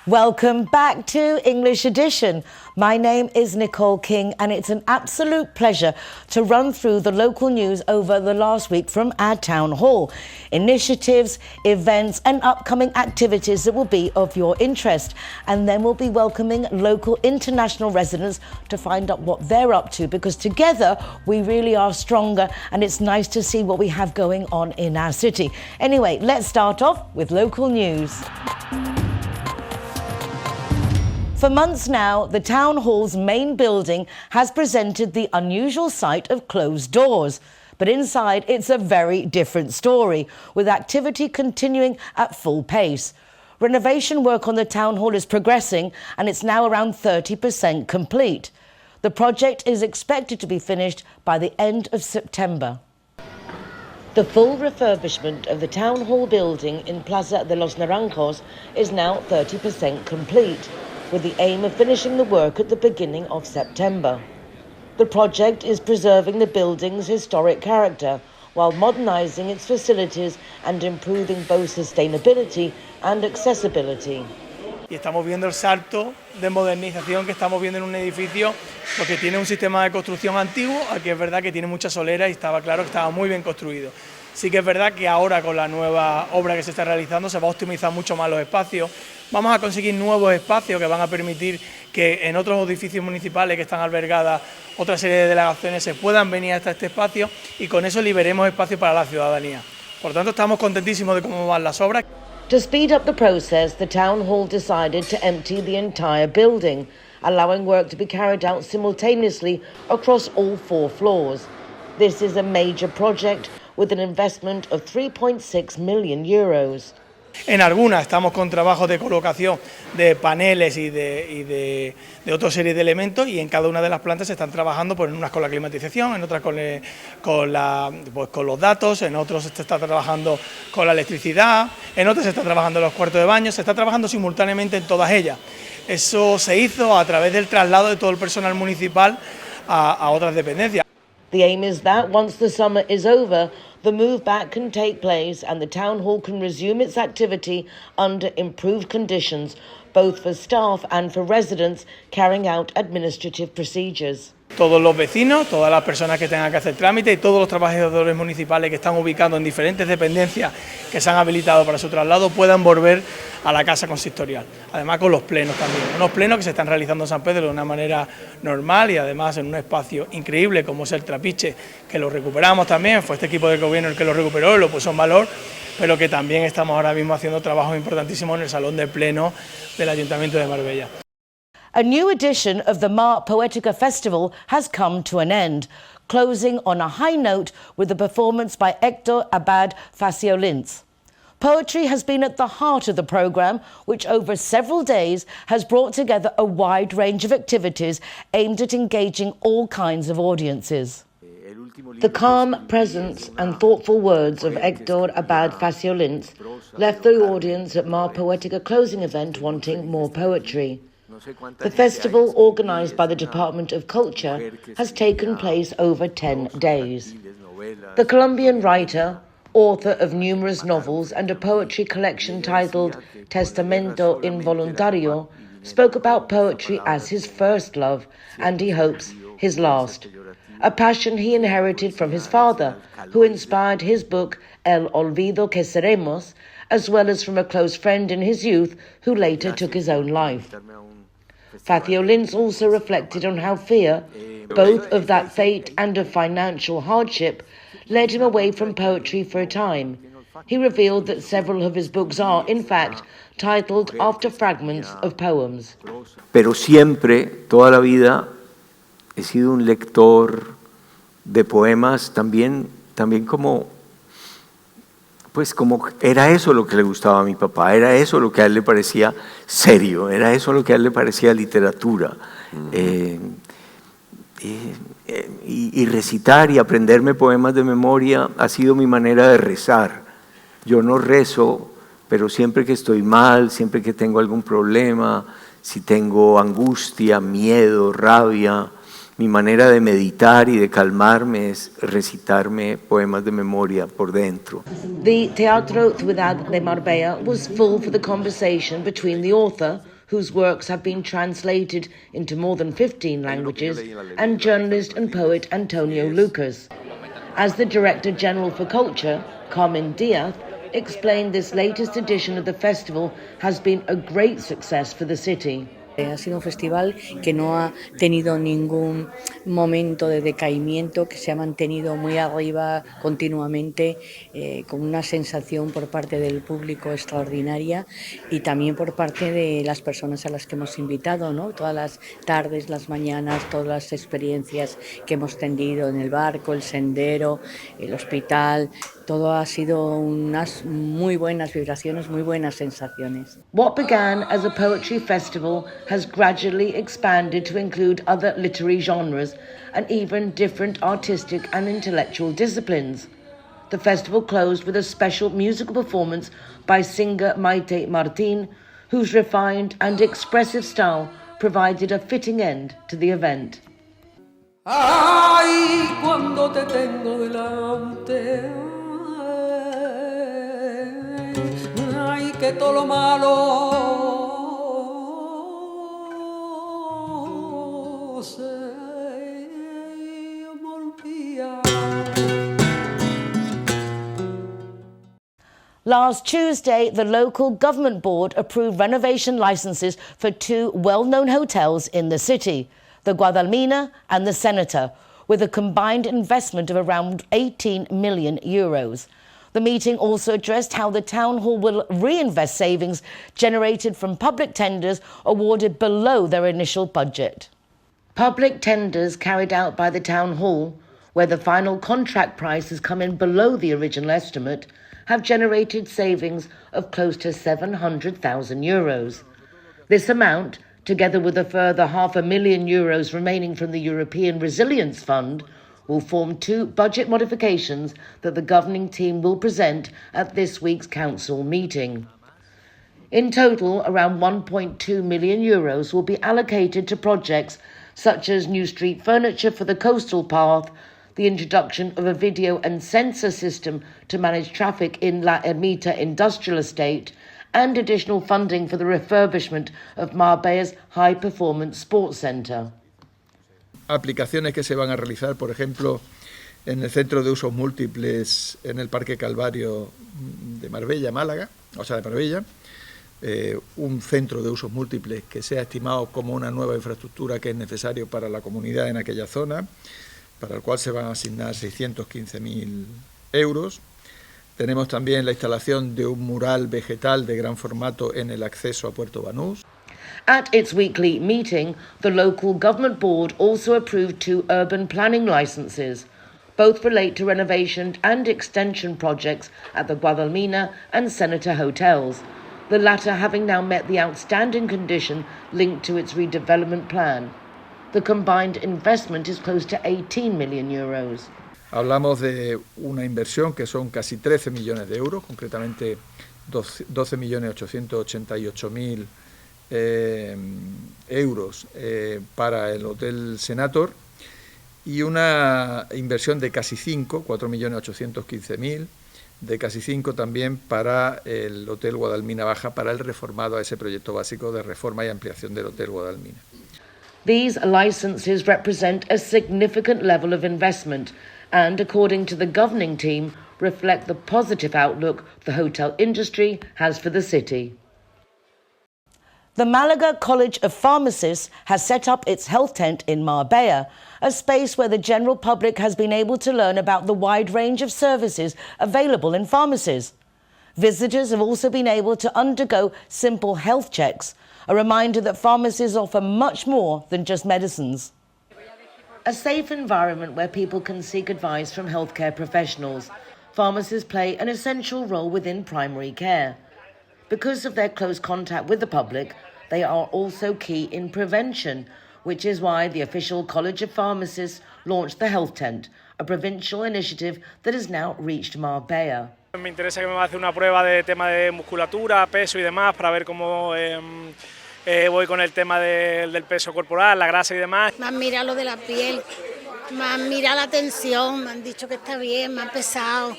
Welcome back to English Edition. My name is Nicole King and it's an absolute pleasure to run through the local news over the last week from our town hall. Initiatives, events and upcoming activities that will be of your interest. And then we'll be welcoming local international residents to find out what they're up to, because together we really are stronger and it's nice to see what we have going on in our city. Anyway, let's start off with local news. For months now, the Town Hall's main building has presented the unusual sight of closed doors. But inside, it's a very different story, with activity continuing at full pace. Renovation work on the Town Hall is progressing and it's now around 30% complete. The project is expected to be finished by the end of September. The full refurbishment of the Town Hall building in Plaza de los Naranjos is now 30% complete, with the aim of finishing the work at the beginning of September. The project is preserving the building's historic character while modernising its facilities and improving both sustainability and accessibility. Y estamos viendo el salto de modernización que estamos viendo en un edificio, porque tiene un sistema de construcción antiguo, aquí es verdad que tiene mucha solera y estaba claro que estaba muy bien construido. Sí que es verdad que ahora con la nueva obra que se está realizando se va a optimizar mucho más los espacios. Vamos a conseguir nuevos espacios que van a permitir que en otros edificios municipales que están albergadas otra serie de delegaciones se puedan venir hasta este espacio y con eso liberemos espacio para la ciudadanía. Por tanto, estamos contentísimos de cómo van las obras. To speed up the process, the Town Hall decided to empty the entire building, allowing work to be carried out simultaneously across all 4 floors. This is a major project with an investment of 3.6 million euros. En algunas estamos con trabajos de colocación de paneles y de otra serie de elementos, y en cada una de las plantas se están trabajando, pues, en unas con la climatización, en otras con los datos, en otros se está trabajando con la electricidad, en otras se está trabajando en los cuartos de baño, se está trabajando simultáneamente en todas ellas. Eso se hizo a través del traslado de todo el personal municipal a otras dependencias. The aim is that once the summer is over, the move back can take place and the Town Hall can resume its activity under improved conditions, both for staff and for residents carrying out administrative procedures. Todos los vecinos, todas las personas que tengan que hacer trámite y todos los trabajadores municipales que están ubicados en diferentes dependencias que se han habilitado para su traslado puedan volver a la casa consistorial. Además, con los plenos también, unos plenos que se están realizando en San Pedro de una manera normal y además en un espacio increíble como es el Trapiche, que lo recuperamos también, fue este equipo de gobierno el que lo recuperó y lo puso en valor, pero que también estamos ahora mismo haciendo trabajos importantísimos en el salón de pleno del Ayuntamiento de Marbella. A new edition of the Marpoética Festival has come to an end, closing on a high note with a performance by Héctor Abad Faciolince. Poetry has been at the heart of the programme, which over several days has brought together a wide range of activities aimed at engaging all kinds of audiences. The calm presence and thoughtful words of Héctor Abad Faciolince left the audience at Marpoética closing event wanting more poetry. The festival, organised by the Department of Culture, has taken place over 10 days. The Colombian writer, author of numerous novels and a poetry collection titled Testamento Involuntario, spoke about poetry as his first love and, he hopes, his last. A passion he inherited from his father, who inspired his book El Olvido que Seremos, as well as from a close friend in his youth who later took his own life. Faciolince also reflected on how fear, both of that fate and of financial hardship, led him away from poetry for a time. He revealed that several of his books are, in fact, titled after fragments of poems. Pero siempre, toda la vida, he sido un lector de poemas, también como era eso lo que le gustaba a mi papá, era eso lo que a él le parecía serio, era eso lo que a él le parecía literatura. Y recitar y aprenderme poemas de memoria ha sido mi manera de rezar. Yo no rezo, pero siempre que estoy mal, siempre que tengo algún problema, si tengo angustia, miedo, rabia, mi manera de meditar y de calmarme es recitarme poemas de memoria por dentro. The Teatro Ciudad de Marbella was full for the conversation between the author, whose works have been translated into more than 15 languages, and journalist and poet Antonio Lucas. As the Director General for Culture, Carmen Diaz, explained, this latest edition of the festival has been a great success for the city. Ha sido un festival que no ha tenido ningún momento de decaimiento, que se ha mantenido muy arriba continuamente, con una sensación por parte del público extraordinaria y también por parte de las personas a las que hemos invitado, ¿no? Todas las tardes, las mañanas, todas las experiencias que hemos tenido en el barco, el sendero, el hospital, todo ha sido unas muy buenas vibraciones, muy buenas sensaciones. What began as a poetry festival has gradually expanded to include other literary genres and even different artistic and intellectual disciplines. The festival closed with a special musical performance by singer Maite Martín, whose refined and expressive style provided a fitting end to the event. Ay, cuando te tengo delante, ay, que todo lo malo se volvía. Last Tuesday, the local government board approved renovation licenses for two well-known hotels in the city, the Guadalmina and the Senator, with a combined investment of around 18 million euros. The meeting also addressed how the town hall will reinvest savings generated from public tenders awarded below their initial budget. Public tenders carried out by the town hall, where the final contract price has come in below the original estimate, have generated savings of close to 700,000 euros. This amount, together with a further €500,000 remaining from the European Resilience Fund, will form two budget modifications that the governing team will present at this week's council meeting. In total, around €1.2 million will be allocated to projects such as new street furniture for the coastal path, the introduction of a video and sensor system to manage traffic in La Ermita Industrial Estate, and additional funding for the refurbishment of Marbella's high-performance sports centre. Aplicaciones que se van a realizar, por ejemplo, en el centro de usos múltiples en el Parque Calvario de Marbella, Málaga, o sea, de Marbella, un centro de usos múltiples que sea estimado como una nueva infraestructura que es necesario para la comunidad en aquella zona, para el cual se van a asignar 615.000 euros. Tenemos también la instalación de un mural vegetal de gran formato en el acceso a Puerto Banús. At its weekly meeting, the local government board also approved two urban planning licenses. Both relate to renovation and extension projects at the Guadalmina and Senator hotels, the latter having now met the outstanding condition linked to its redevelopment plan. The combined investment is close to 18 million euros. Hablamos de una inversión que son casi 13 millones de euros, concretamente 12.888.000 euros para el Hotel Senator, y una inversión de casi 4.815.000, de casi 5 también para el Hotel Guadalmina Baja, para el reformado a ese proyecto básico de reforma y ampliación del Hotel Guadalmina. These licenses represent a significant level of investment and, according to the governing team, reflect the positive outlook the hotel industry has for the city. The Málaga College of Pharmacists has set up its health tent in Marbella, a space where the general public has been able to learn about the wide range of services available in pharmacies. Visitors have also been able to undergo simple health checks, a reminder that pharmacies offer much more than just medicines. A safe environment where people can seek advice from healthcare professionals, pharmacies play an essential role within primary care. Because of their close contact with the public, they are also key in prevention, which is why the official College of Pharmacists launched the Health Tent, a provincial initiative that has now reached Marbella. Me interesa que me va a hacer una prueba de tema de musculatura, peso y demás, para ver cómo voy con el tema del peso corporal, la grasa y demás. Me han mirado lo de la piel, me han mirado la tensión, me han dicho que está bien, me han pesado.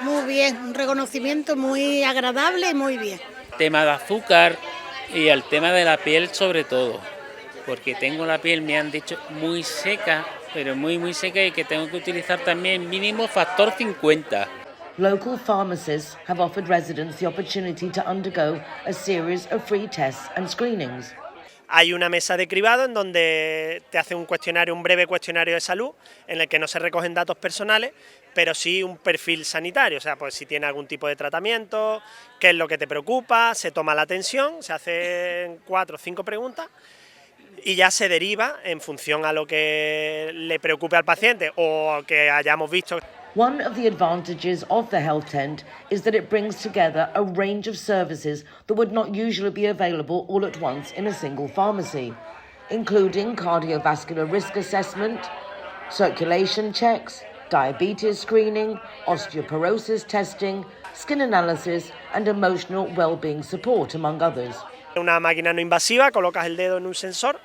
Muy bien, un reconocimiento muy agradable y muy bien. Tema de azúcar, Y el tema de la piel sobre todo, porque tengo la piel, me han dicho, muy seca, pero muy seca, y que tengo que utilizar también mínimo factor 50. Local pharmacists have offered residents the opportunity to undergo a series of free tests and screenings. Hay una mesa de cribado en donde te hace un breve cuestionario de salud, en el que no se recogen datos personales, pero sí un perfil sanitario, o sea, pues si tiene algún tipo de tratamiento, qué es lo que te preocupa, se toma la tensión, se hacen 4 o 5 preguntas y ya se deriva en función a lo que le preocupe al paciente o que hayamos visto. One of the advantages of the health tent is that it brings together a range of services that would not usually be available all at once in a single pharmacy, including cardiovascular risk assessment, circulation checks, diabetes screening, osteoporosis testing, skin analysis and emotional well-being support, among others. Una máquina no invasiva, colocas el dedo en un sensor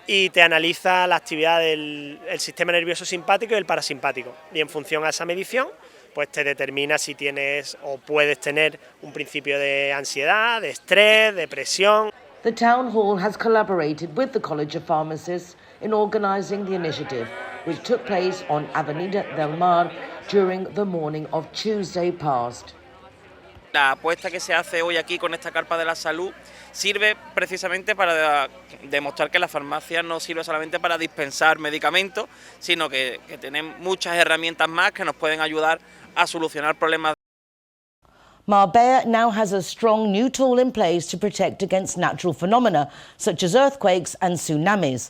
y te analiza la actividad del sistema nervioso simpático y el parasimpático. Y en función a esa medición, pues te determina si tienes o puedes tener un principio de ansiedad, de estrés, depresión. The Town Hall has collaborated with the College of Pharmacists in organising the initiative, which took place on Avenida del Mar during the morning of Tuesday past. La apuesta que se hace hoy aquí con esta carpa de la salud sirve precisamente para demostrar que la farmacia no sirve solamente para dispensar medicamentos, sino que tienen muchas herramientas más que nos pueden ayudar a solucionar problemas. Marbella now has a strong new tool in place to protect against natural phenomena such as earthquakes and tsunamis.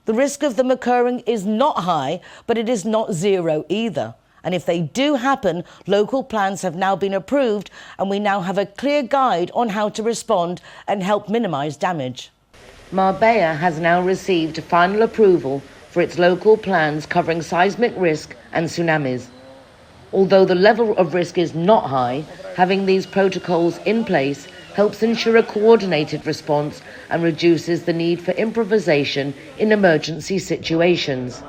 The risk of them occurring is not high, but it is not zero either. And if they do happen, local plans have now been approved and we now have a clear guide on how to respond and help minimise damage. Marbella has now received final approval for its local plans covering seismic risk and tsunamis. Although the level of risk is not high, having these protocols in place helps ensure a coordinated response and reduces the need for improvisation in emergency situations.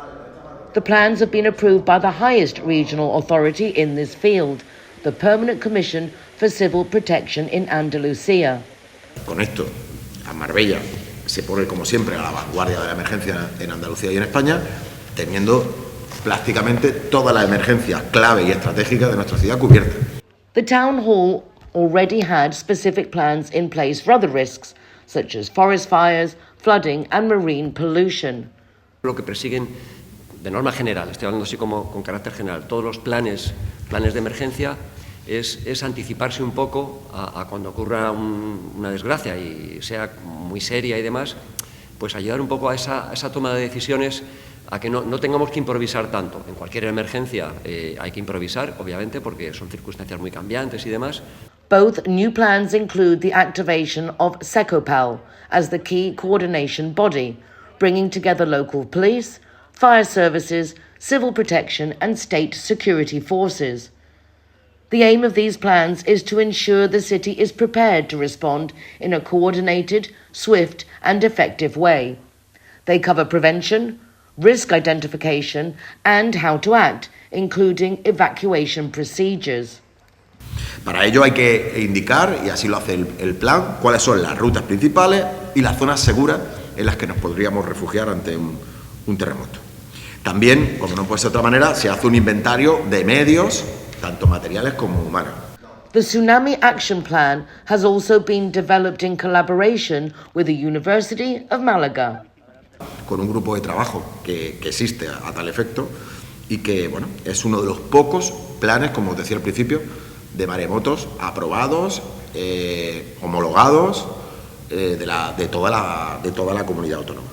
The plans have been approved by the highest regional authority in this field, the Permanent Commission for Civil Protection in Andalucía. Con esto, a Marbella se pone, como siempre, a la vanguardia de la emergencia en Andalucía y en España, teniendo prácticamente todas las emergencias clave y estratégicas de nuestra ciudad cubiertas. The Town Hall already had specific plans in place for other risks, such as forest fires, flooding and marine pollution. Lo que persiguen, de norma general, estoy hablando así como con carácter general, todos los planes de emergencia es anticiparse un poco a cuando ocurra una desgracia y sea muy seria y demás, pues ayudar un poco a esa toma de decisiones, a que no tengamos que improvisar tanto. En cualquier emergencia hay que improvisar, obviamente, porque son circunstancias muy cambiantes y demás. Both new plans include the activation of SECOPAL as the key coordination body, bringing together local police, fire services, civil protection and state security forces. The aim of these plans is to ensure the city is prepared to respond in a coordinated, swift and effective way. They cover prevention, risk identification and how to act, including evacuation procedures. Para ello hay que indicar, y así lo hace el plan, cuáles son las rutas principales y las zonas seguras en las que nos podríamos refugiar ante un terremoto. También, como no puede ser de otra manera, se hace un inventario de medios, tanto materiales como humanos. The Tsunami Action Plan has also been developed in collaboration with the University of Málaga. Con un grupo de trabajo que existe a tal efecto y que, bueno, es uno de los pocos planes, como os decía al principio, de maremotos aprobados, homologados de toda la comunidad autónoma.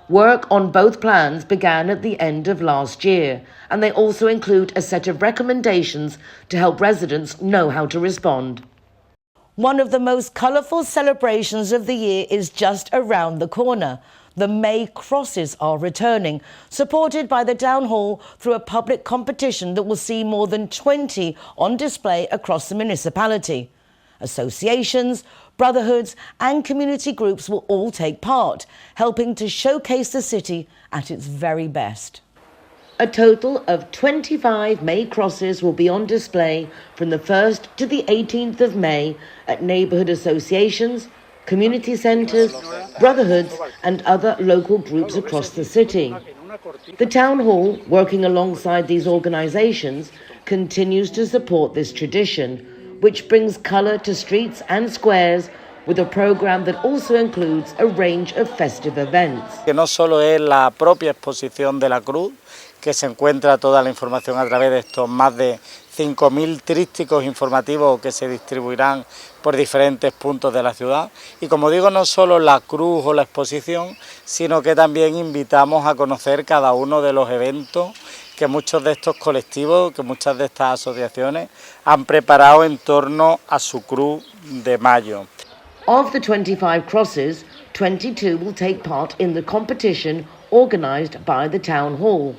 Work on both plans began at the end of last year, and they also include a set of recommendations to help residents know how to respond. One of the most colourful celebrations of the year is just around the corner. The May Crosses are returning, supported by the Town Hall through a public competition that will see more than 20 on display across the municipality. Associations, brotherhoods and community groups will all take part, helping to showcase the city at its very best. A total of 25 May Crosses will be on display from the 1st to the 18th of May at neighbourhood associations, community centres, brotherhoods and other local groups across the city. The Town Hall, working alongside these organisations, continues to support this tradition, which brings colour to streets and squares with a programme that also includes a range of festive events. Que no solo es la propia exposición de la cruz, que se encuentra toda la información a través de estos más de 5.000 trípticos informativos que se distribuirán por diferentes puntos de la ciudad. Y como digo, no solo la cruz o la exposición, sino que también invitamos a conocer cada uno de los eventos que muchos de estos colectivos, que muchas de estas asociaciones han preparado en torno a su cruz de mayo. Of the 25 crosses, 22 will take part in the competition organised by the Town Hall,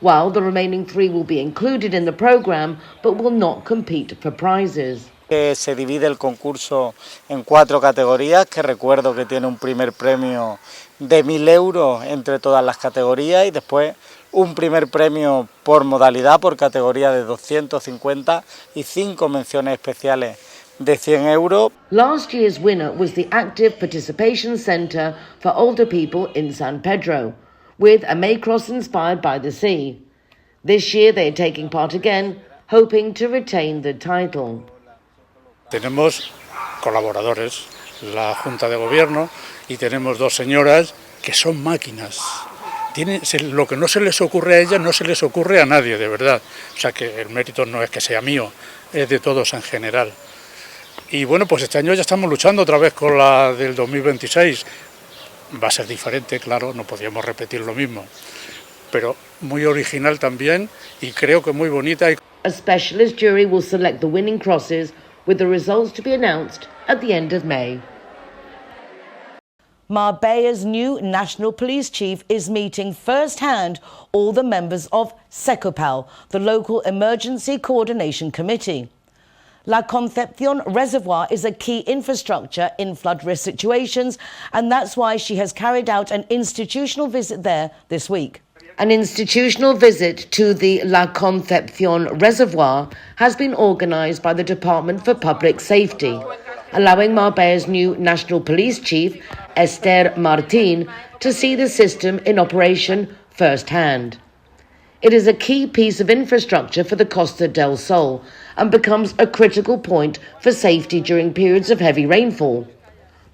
while the remaining 3 will be included in the programme but will not compete for prizes. Se divide el concurso en 4 categorías, que recuerdo que tiene un primer premio de 1.000 euros entre todas las categorías y después un primer premio por modalidad, por categoría de 250 y 5 menciones especiales de 100 euros. Last year's winner was the Active Participation Centre for Older People in San Pedro, with a May Cross inspired by the sea. This year they are taking part again, hoping to retain the title. Tenemos colaboradores, la Junta de Gobierno, y tenemos 2 señoras que son máquinas. Lo que no se les ocurre a ellas no se les ocurre a nadie, de verdad. O sea que el mérito no es que sea mío, es de todos en general. Y bueno, pues este año ya estamos luchando otra vez con la del 2026. Va a ser diferente, claro, no podíamos repetir lo mismo. Pero muy original también y creo que muy bonita. A specialist jury will select the winning crosses with the results to be announced at the end of May. Marbella's new National Police Chief is meeting first-hand all the members of SECOPAL, the local Emergency Coordination Committee. La Concepción Reservoir is a key infrastructure in flood risk situations, and that's why she has carried out an institutional visit there this week. An institutional visit to the La Concepción Reservoir has been organised by the Department for Public Safety, allowing Marbella's new National Police Chief, Esther Martín, to see the system in operation firsthand. It is a key piece of infrastructure for the Costa del Sol and becomes a critical point for safety during periods of heavy rainfall.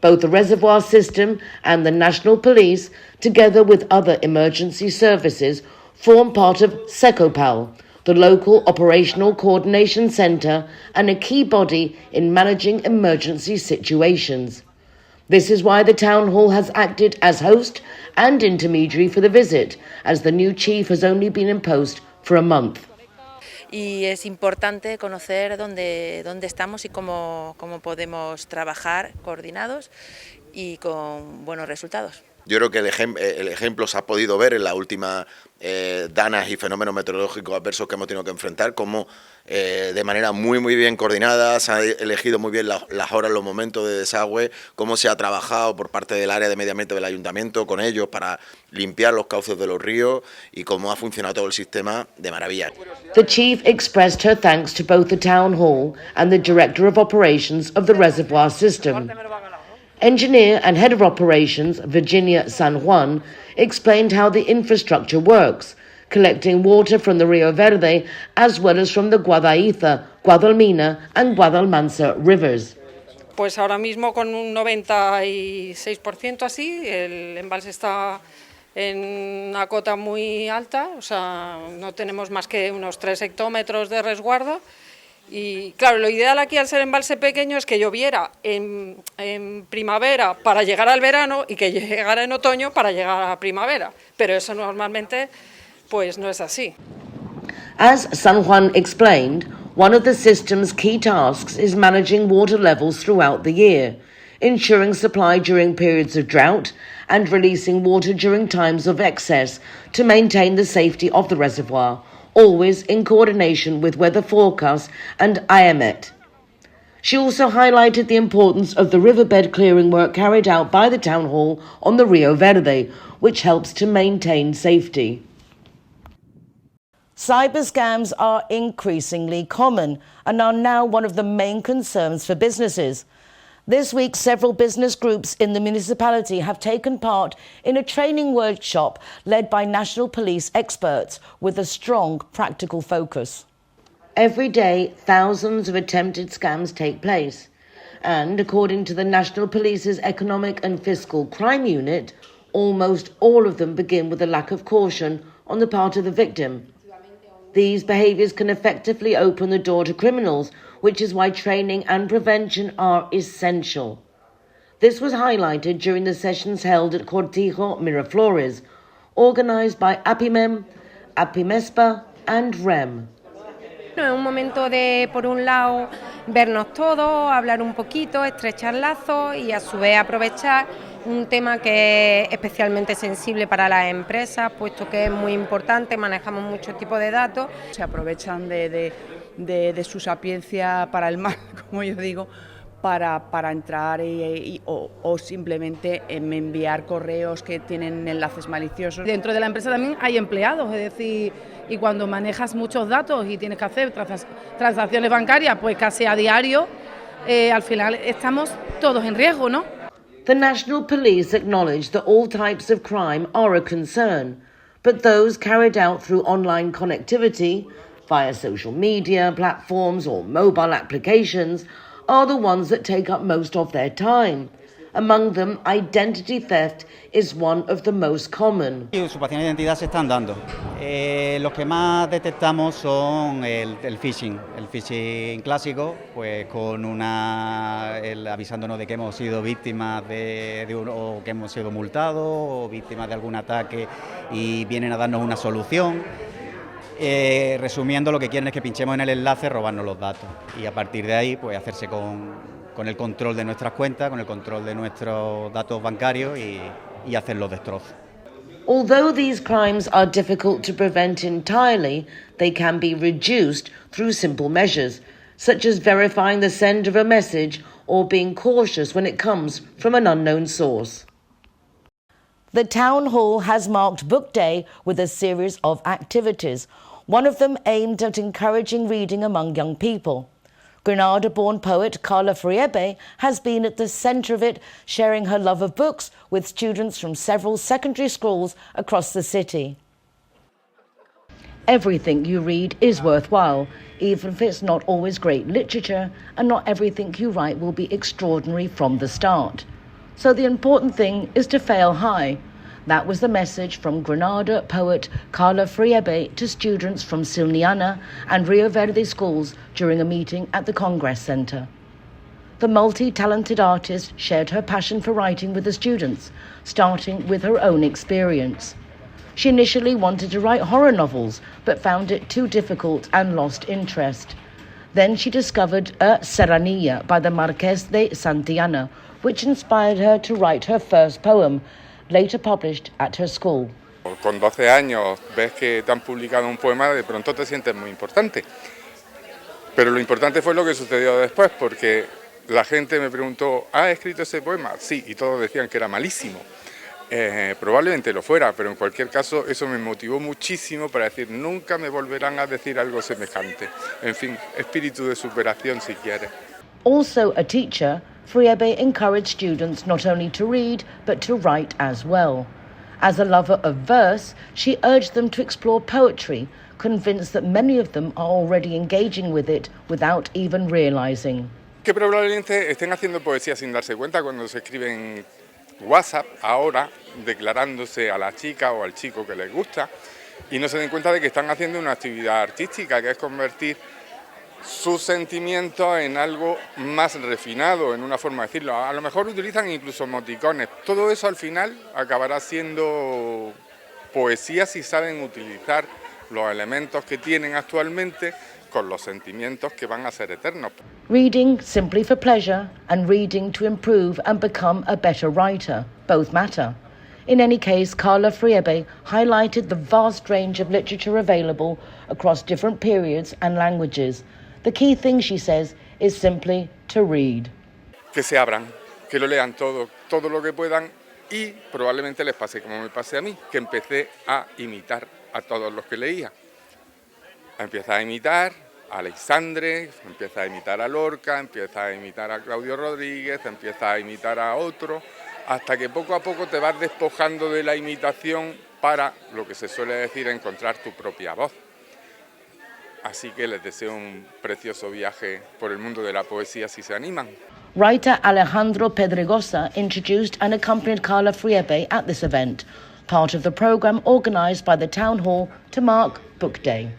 Both the reservoir system and the National Police, together with other emergency services, form part of SECOPAL, the local operational coordination centre and a key body in managing emergency situations. This is why the Town Hall has acted as host and intermediary for the visit, as the new chief has only been in post for a month. Y es importante conocer dónde estamos y cómo podemos trabajar coordinados y con buenos resultados. Yo creo que el ejemplo se ha podido ver en las últimas danas y fenómenos meteorológicos adversos que hemos tenido que enfrentar, como de manera muy bien coordinada se han elegido muy bien las horas, los momentos de desagüe, cómo se ha trabajado por parte del área de medio ambiente del ayuntamiento con ellos para limpiar los cauces de los ríos y cómo ha funcionado todo el sistema de maravilla. The chief expressed her thanks to both the Town Hall and the Director of Operations of the reservoir system. Engineer and Head of Operations, Virginia San Juan, explained how the infrastructure works, collecting water from the Rio Verde as well as from the Guadaiza, Guadalmina and Guadalmansa rivers. Pues ahora mismo con un 96% así, el embalse está en una cota muy alta, o sea, no tenemos más que unos 3 hectómetros de resguardo. Y claro, lo ideal aquí al ser embalse pequeño es que lloviera en primavera para llegar al verano y que llegara en otoño para llegar a primavera, pero eso normalmente pues no es así. As San Juan explained, one of the system's key tasks is managing water levels throughout the year, ensuring supply during periods of drought and releasing water during times of excess to maintain the safety of the reservoir, always in coordination with weather forecasts and IMET. She also highlighted the importance of the riverbed clearing work carried out by the Town Hall on the Rio Verde, which helps to maintain safety. Cyber scams are increasingly common and are now one of the main concerns for businesses. This week, several business groups in the municipality have taken part in a training workshop led by National Police experts with a strong practical focus. Every day, thousands of attempted scams take place. And according to the National Police's Economic and Fiscal Crime Unit, almost all of them begin with a lack of caution on the part of the victim. These behaviours can effectively open the door to criminals, which is why training and prevention are essential. This was highlighted during the sessions held at Cortijo Miraflores, organised by APIMEM, APIMESPA and REM. Es un momento de, por un lado, vernos todos, hablar un poquito, estrechar lazos y a su vez aprovechar un tema que es especialmente sensible para las empresas, puesto que es muy importante, manejamos muchos tipos de datos. Se aprovechan de su sapiencia para el mal, como yo digo, para entrar o simplemente enviar correos que tienen enlaces maliciosos. Dentro de la empresa también hay empleados, es decir, y cuando manejas muchos datos y tienes que hacer transacciones bancarias, pues casi a diario, al final estamos todos en riesgo, ¿no? The National Police acknowledge that all types of crime are a concern, but those carried out through online connectivity, via social media platforms or mobile applications, are the ones that take up most of their time. Among them, identity theft is one of the most common. Usurpaciones de identidad se están dando. Los que más detectamos son el phishing clásico, pues con avisándonos de que hemos sido víctimas o que hemos sido multados o víctimas de algún ataque y vienen a darnos una solución. Resumiendo, lo que quieren es que pinchemos en el enlace, robarnos los datos y a partir de ahí pues hacerse con el control de nuestras cuentas, con el control de nuestros datos bancarios y hacer los destrozos. Although these crimes are difficult to prevent entirely, they can be reduced through simple measures, such as verifying the send of a message or being cautious when it comes from an unknown source. The Town Hall has marked Book Day with a series of activities, one of them aimed at encouraging reading among young people. Granada-born poet Carla Friebe has been at the centre of it, sharing her love of books with students from several secondary schools across the city. Everything you read is worthwhile, even if it's not always great literature, and not everything you write will be extraordinary from the start. So the important thing is to fail high. That was the message from Granada poet Carla Friebe to students from Silniana and Rio Verde schools during a meeting at the Congress Centre. The multi-talented artist shared her passion for writing with the students, starting with her own experience. She initially wanted to write horror novels, but found it too difficult and lost interest. Then she discovered A Serranilla by the Marqués de Santillana, which inspired her to write her first poem, later published at her school. Con 12 años ves que te han publicado un poema, de pronto te sientes muy importante. Pero lo importante fue lo que sucedió después, porque la gente me preguntó, ¿has escrito ese poema? Sí, y todos decían que era malísimo. Probablemente lo fuera, pero en cualquier caso eso me motivó muchísimo para decir, nunca me volverán a decir algo semejante. En fin, espíritu de superación si quieres. Also a teacher, Friebe encouraged students not only to read, but to write as well. As a lover of verse, she urged them to explore poetry, convinced that many of them are already engaging with it without even realizing. Que probablemente estén haciendo poesía sin darse cuenta cuando se escriben WhatsApp ahora, declarándose a la chica o al chico que les gusta, y no se den cuenta de que están haciendo una actividad artística, que es convertir sus sentimientos en algo más refinado, en una forma de decirlo. A lo mejor utilizan incluso emoticones. Todo eso al final acabará siendo poesía si saben utilizar los elementos que tienen actualmente con los sentimientos que van a ser eternos. Reading simply for pleasure and reading to improve and become a better writer, both matter. In any case, Carla Friebe highlighted the vast range of literature available across different periods and languages. The key thing, she says, is simply to read. Que se abran, que lo lean todo lo que puedan y probablemente les pase como me pasé a mí, que empecé a imitar a todos los que leía. Empiezas a imitar a Alexandre, empieza a imitar a Lorca, empieza a imitar a Claudio Rodríguez, empieza a imitar a otro, hasta que poco a poco te vas despojando de la imitación para, lo que se suele decir, encontrar tu propia voz. Así que les deseo un precioso viaje por el mundo de la poesía si se animan. Writer Alejandro Pedregosa introduced and accompanied Carla Friebe at this event, part of the programme organised by the Town Hall to mark Book Day.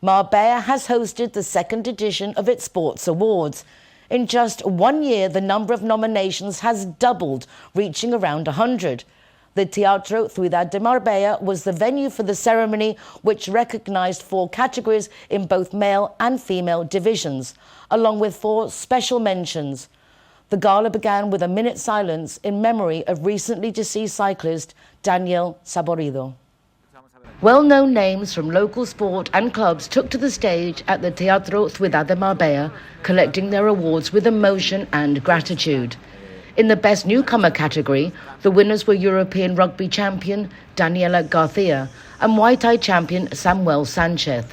Marbella has hosted the second edition of its Sports Awards. In just 1 year, the number of nominations has doubled, reaching around 100. The Teatro Ciudad de Marbella was the venue for the ceremony, which recognised 4 categories in both male and female divisions, along with 4 special mentions. The gala began with a minute's silence in memory of recently deceased cyclist Daniel Saborido. Well-known names from local sport and clubs took to the stage at the Teatro Ciudad de Marbella, collecting their awards with emotion and gratitude. In the Best Newcomer category, the winners were European rugby champion Daniela Garcia and Muay Thai champion Samuel Sanchez.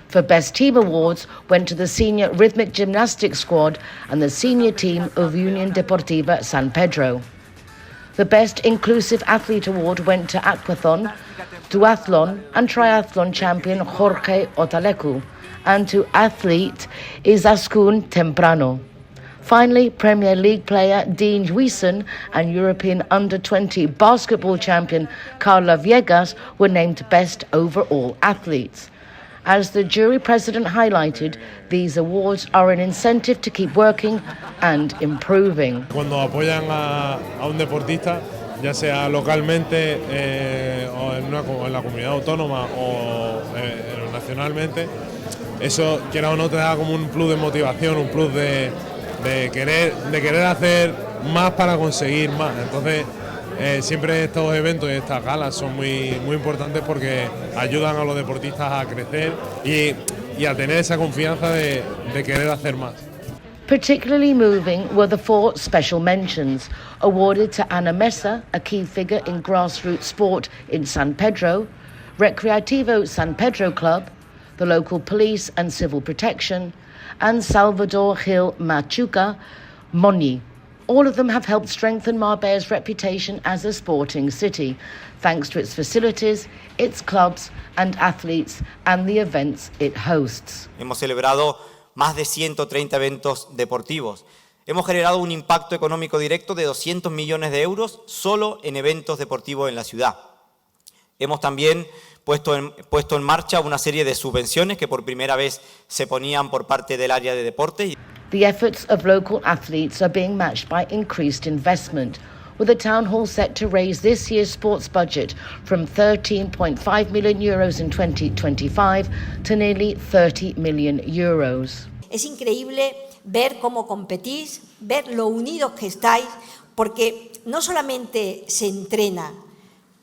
For Best Team awards went to the senior rhythmic gymnastics squad and the senior team of Unión Deportiva San Pedro. The Best Inclusive Athlete award went to aquathon, duathlon and triathlon champion Jorge Otalecu and to athlete Izaskun Temprano. Finally, Premier League player Dean Huijsen and European Under-20 basketball champion Carla Viegas were named Best Overall Athletes. As the jury president highlighted, these awards are an incentive to keep working and improving. Cuando apoyan a un deportista, ya sea localmente o en la comunidad autónoma o nacionalmente, eso, quiera o no, te da como un plus de motivación, un plus de querer hacer más para conseguir más. Entonces, siempre estos eventos y estas galas son muy importantes porque ayudan a los deportistas a crecer y a tener esa confianza de querer hacer más. Particularly moving were the 4 special mentions awarded to Ana Mesa, a key figure in grassroots sport in San Pedro, Recreativo San Pedro Club, the local police and civil protection, and Salvador Gil Machuca Moni. All of them have helped strengthen Marbella's reputation as a sporting city, thanks to its facilities, its clubs and athletes, and the events it hosts. Hemos celebrado más de 130 eventos deportivos. Hemos generado un impacto económico directo de 200 millones de euros solo en eventos deportivos en la ciudad. Hemos también puesto en marcha una serie de subvenciones que por primera vez se ponían por parte del área de deportes. The efforts of local athletes are being matched by increased investment, with the Town Hall set to raise this year's sports budget from €13.5 million in 2025 to nearly €30 million. Es increíble ver cómo competís, ver lo unidos que estáis, porque no solamente se entrena,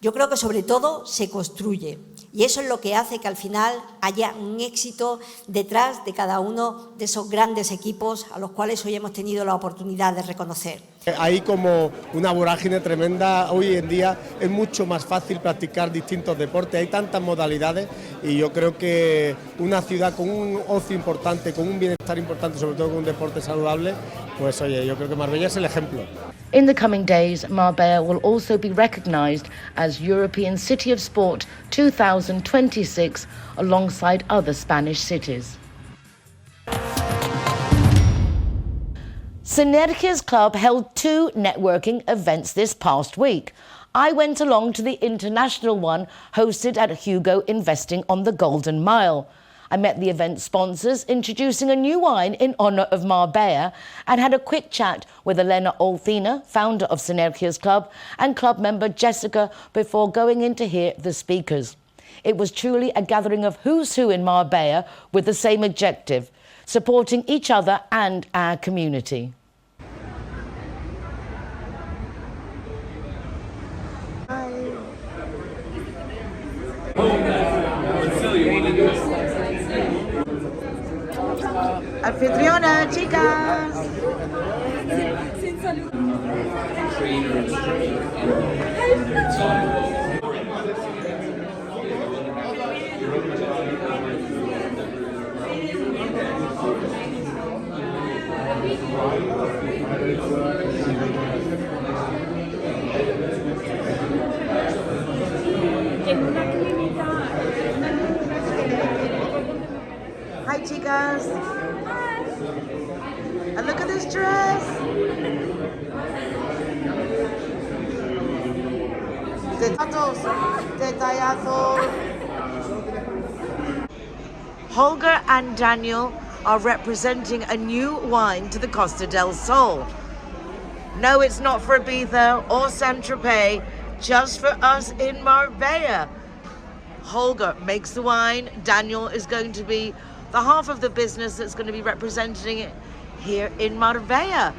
yo creo que sobre todo se construye. Y eso es lo que hace que al final haya un éxito detrás de cada uno de esos grandes equipos a los cuales hoy hemos tenido la oportunidad de reconocer. Hay como una vorágine tremenda. Hoy en día es mucho más fácil practicar distintos deportes, hay tantas modalidades y yo creo que una ciudad con un ocio importante, con un bienestar importante, sobre todo con un deporte saludable, pues oye, yo creo que Marbella es el ejemplo. In the coming days, Marbella will also be recognised as European City of Sport 2026 alongside other Spanish cities. Sinergia's Club held 2 networking events this past week. I went along to the international one hosted at Hugo Investing on the Golden Mile. I met the event sponsors introducing a new wine in honour of Marbella and had a quick chat with Elena Olthina, founder of Sinergia's Club, and club member Jessica before going in to hear the speakers. It was truly a gathering of who's who in Marbella with the same objective, supporting each other and our community. Anfitriona, chicas. chicas. And look at this dress. Detallazos. Holger and Daniel are representing a new wine to the Costa del Sol. No, it's not for Ibiza or Saint-Tropez, just for us in Marbella. Holger makes the wine. Daniel is going to be the half of the business that's going to be representing it here in Marbella.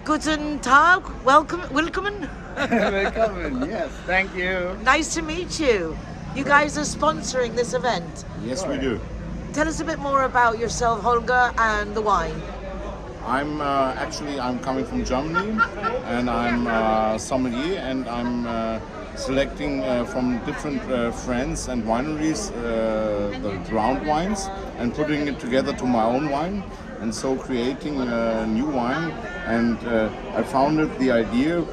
Guten Tag, willkommen. Willkommen, yes, thank you. Nice to meet you. You guys are sponsoring this event. Yes, we do. Tell us a bit more about yourself, Holger, and the wine. I'm coming from Germany, and I'm a sommelier, and I'm selecting from different friends and wineries the round wines and putting it together to my own wine, and so creating a new wine. And I founded the idea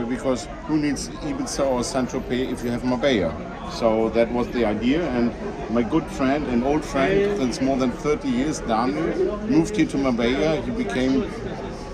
because who needs Ibiza or Saint-Tropez if you have Marbella? So that was the idea, and my good friend, an old friend since more than 30 years, Daniel, moved here to Marbella. He became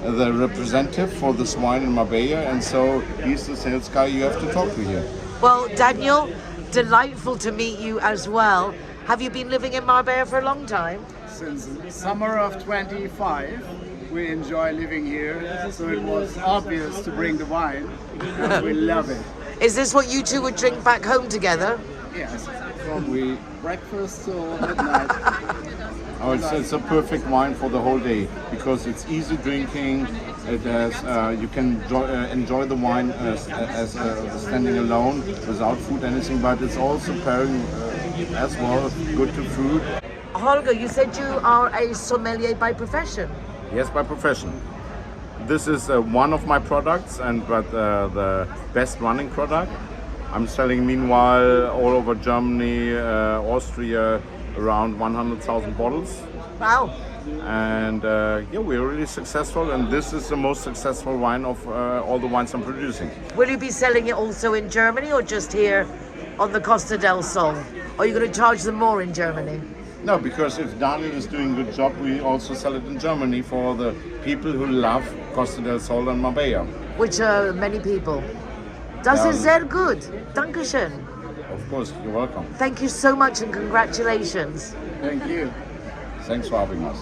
the representative for this wine in Marbella, and so he's the sales guy you have to talk to here. Well, Daniel, delightful to meet you as well. Have you been living in Marbella for a long time? Since summer of 25, we enjoy living here, so it was obvious to bring the wine, and we love it. Is this what you two would drink back home together? Yes, from breakfast till midnight. Oh, it's a perfect wine for the whole day because it's easy drinking. It has you can enjoy the wine as standing alone without food anything, but it's also pairing as well good to food. Holger, you said you are a sommelier by profession. Yes, by profession. This is one of my products, but the best running product. I'm selling meanwhile all over Germany, Austria, around 100,000 bottles. Wow. And yeah, we're really successful, and this is the most successful wine of all the wines I'm producing. Will you be selling it also in Germany or just here on the Costa del Sol? Or are you going to charge them more in Germany? No, because if Daniel is doing a good job, we also sell it in Germany for the people who love Costa del Sol and Marbella. Which are many people. Das ist sehr gut. Dankeschön. Of course, you're welcome. Thank you so much and congratulations. Thank you. Thanks for having us.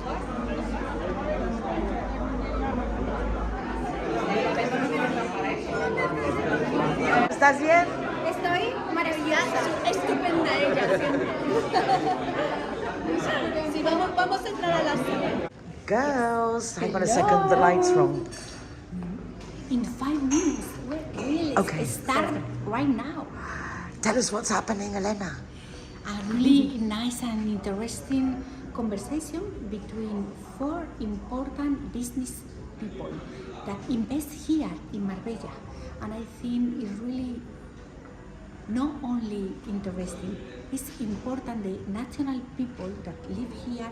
¿Estás bien? Estoy maravillosa, estupenda ella siempre. Sí, vamos a entrar a la sala. Girls, hang on a second, the light's wrong. In 5 minutes, we'll Okay. start right now. Tell us what's happening, Elena. A really nice and interesting conversation between 4 important business people that invest here in Marbella. And I think it's really not only interesting, it's important the national people that live here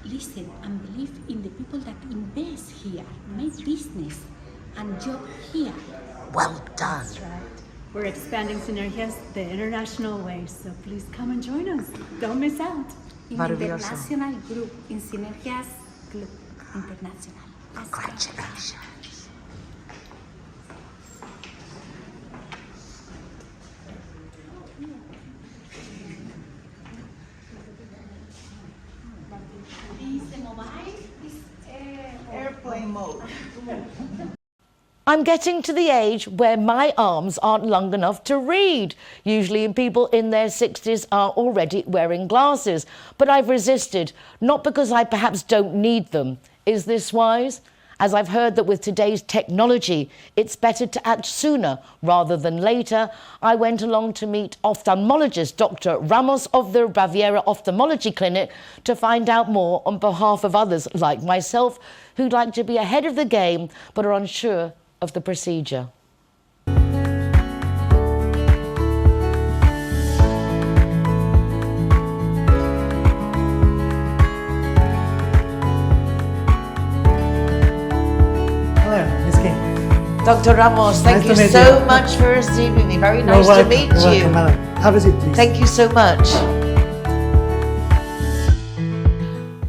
listen and believe in the people that invest here, make business and job here. Well done. That's right. We're expanding Sinergias the international way, so please come and join us. Don't miss out. In Maravilloso. international group, in Sinergias Club International. Congratulations. Airplane mode. I'm getting to the age where my arms aren't long enough to read. Usually people in their 60s are already wearing glasses, but I've resisted, not because I perhaps don't need them. Is this wise? As I've heard that with today's technology, it's better to act sooner rather than later, I went along to meet ophthalmologist Dr. Ramos of the Baviera Ophthalmology Clinic to find out more on behalf of others like myself who'd like to be ahead of the game but are unsure of the procedure. Dr. Ramos, thank you so much for receiving me. Very nice to meet you. Have a seat, please. Thank you so much.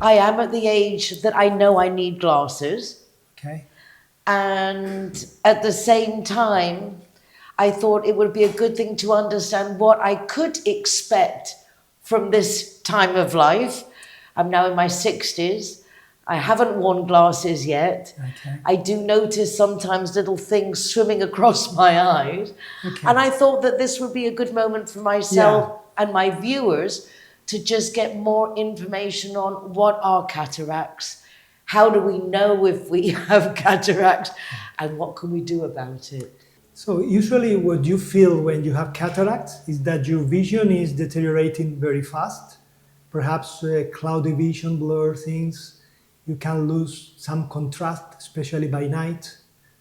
I am at the age that I know I need glasses. Okay. And at the same time, I thought it would be a good thing to understand what I could expect from this time of life. I'm now in my 60s. I haven't worn glasses yet. Okay. I do notice sometimes little things swimming across my eyes. Okay. And I thought that this would be a good moment for myself and my viewers to just get more information on what are cataracts, how do we know if we have cataracts, and what can we do about it? So usually what you feel when you have cataracts is that your vision is deteriorating very fast. Perhaps cloudy vision, blur things. You can lose some contrast, especially by night.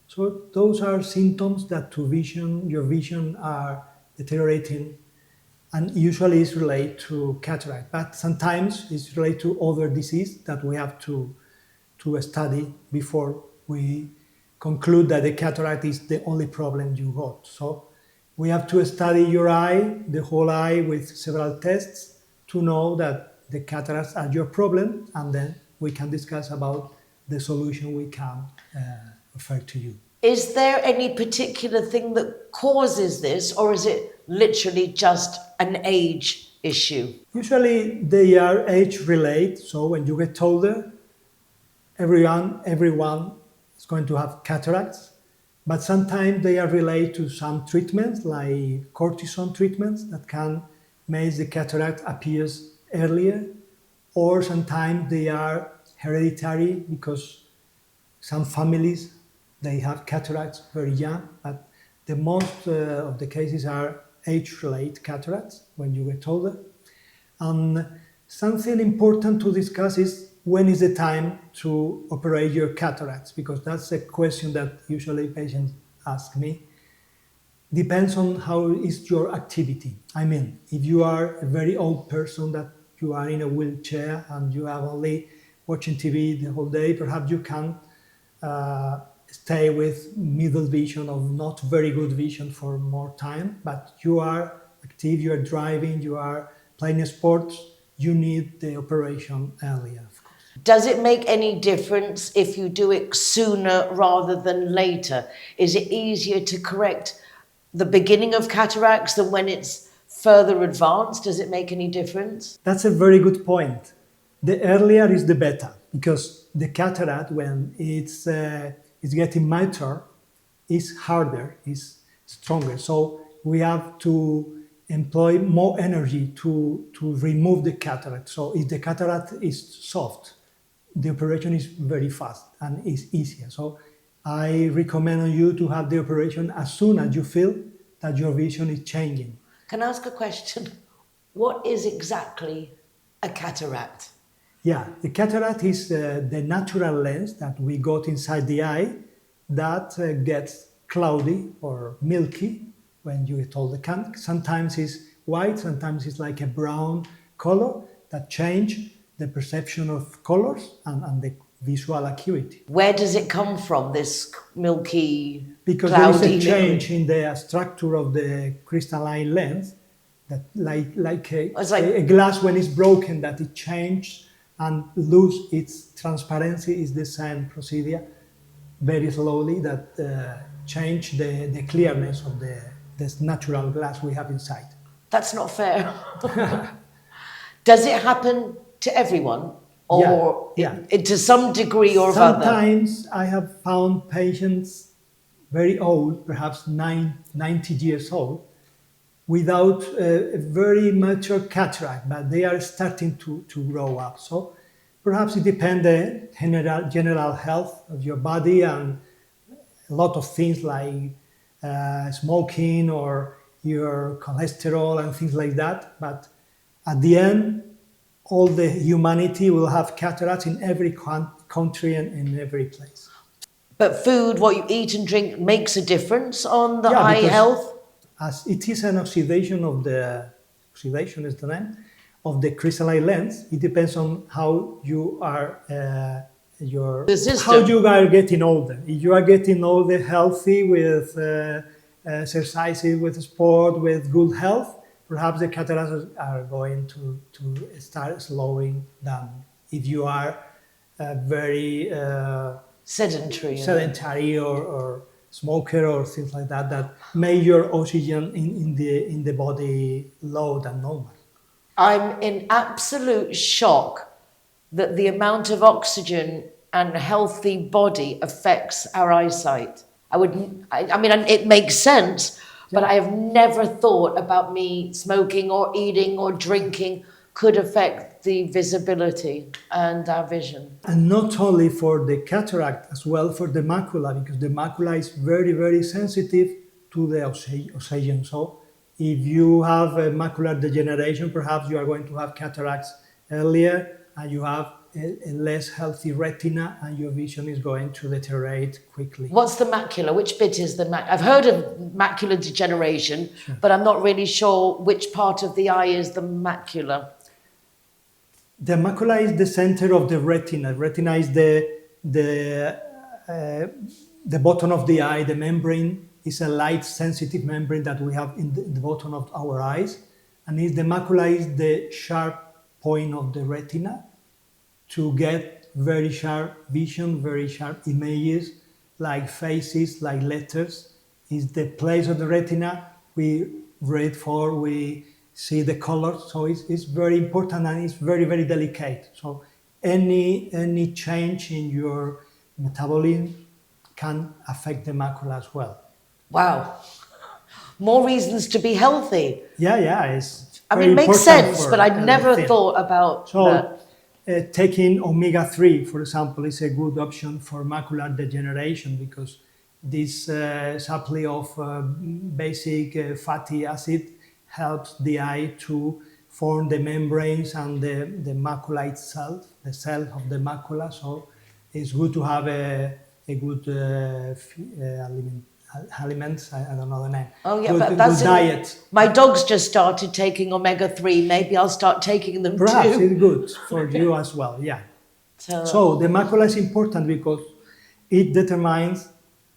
So those are symptoms that your vision are deteriorating, and usually it's related to cataract. But sometimes it's related to other disease that we have to study before we conclude that the cataract is the only problem you got. So we have to study your eye, the whole eye, with several tests to know that the cataracts are your problem, and then we can discuss about the solution we can offer to you. Is there any particular thing that causes this, or is it literally just an age issue? Usually they are age-related, so when you get older, everyone is going to have cataracts, but sometimes they are related to some treatments, like cortisone treatments, that can make the cataract appears earlier, or sometimes they are hereditary because some families, they have cataracts very young, but the most of the cases are age-related cataracts when you get older. And something important to discuss is when is the time to operate your cataracts, because that's a question that usually patients ask me. Depends on how is your activity. I mean, if you are a very old person that you are in a wheelchair and you are only watching TV the whole day, perhaps you can stay with middle vision or not very good vision for more time, but you are active, you are driving, you are playing sports, you need the operation earlier, of course. Does it make any difference if you do it sooner rather than later? Is it easier to correct the beginning of cataracts than when it's further advanced? Does it make any difference? That's a very good point. The earlier is the better, because the cataract, when it's getting mature, is harder, is stronger. So we have to employ more energy to remove the cataract. So if the cataract is soft, the operation is very fast and is easier. So I recommend you to have the operation as soon as you feel that your vision is changing. Can I ask a question? What is exactly a cataract? Yeah, the cataract is the natural lens that we got inside the eye that gets cloudy or milky when you get older. Sometimes it's white, sometimes it's like a brown color that change the perception of colors and the visual acuity. Where does it come from, this milky, because cloudy there is a change liquid? in the structure of the crystalline lens, that like It's like a glass when it's broken, that it changes and lose its transparency. Is the same procedure, very slowly, that change the clearness of this natural glass we have inside. That's not fair. Does it happen to everyone, or to some degree or other? Sometimes I have found patients very old, perhaps 90 years old, without a very mature cataract, but they are starting to grow up. So perhaps it depends on the general health of your body and a lot of things like smoking or your cholesterol and things like that. But at the end, all the humanity will have cataracts in every country and in every place. But food, what you eat and drink, makes a difference on the eye health? As it is an oxidation is the name, of the crystalline lens, it depends on how you are, how you are getting older. If you are getting older healthy with exercises, with sport, with good health, perhaps the cataracts are going to start slowing down. if you are very sedentary or smoker or things like that, that make your oxygen in the body low than normal. I'm in absolute shock that the amount of oxygen and healthy body affects our eyesight. I mean, it makes sense, but I have never thought about me smoking or eating or drinking could affect the visibility and our vision. And not only for the cataract, as well for the macula, because the macula is very, very sensitive to the oxygen. So if you have a macular degeneration, perhaps you are going to have cataracts earlier, and you have a less healthy retina, and your vision is going to deteriorate quickly. What's the macula? Which bit is the macula? I've heard of macular degeneration, but I'm not really sure which part of the eye is the macula. The macula is the center of the retina. Retina is the bottom of the eye. The membrane is a light-sensitive membrane that we have in the bottom of our eyes, and the macula is the sharp point of the retina to get very sharp vision, very sharp images, like faces, like letters. Is the place of the retina we read for, we see the colors, so it's very important and it's very, very delicate. So any change in your metabolism can affect the macula as well. Wow. More reasons to be healthy. Yeah, it's it makes sense, but I'd never thought about that. Taking omega-3, for example, is a good option for macular degeneration, because this supply of basic fatty acid helps the eye to form the membranes and the macula itself, the cell of the macula. So it's good to have a good aliments, I don't know the name. Oh yeah, good, but that's good diet. My dog's just started taking omega-3. Maybe I'll start taking them Perhaps too. it's good for you as well, yeah. So the macula is important because it determines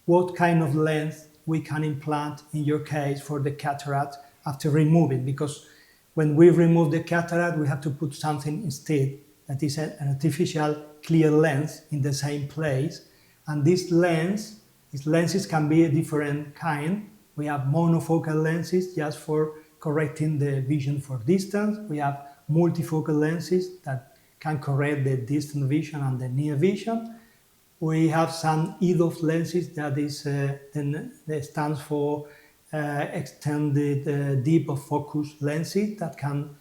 what kind of lens we can implant, in your case, for the cataract after removing. Because when we remove the cataract, we have to put something instead that is an artificial clear lens in the same place. And these lenses can be a different kind. We have monofocal lenses just for correcting the vision for distance. We have multifocal lenses that can correct the distant vision and the near vision. We have some EDOF lenses, that is that stands for extended deep of focus lenses, that can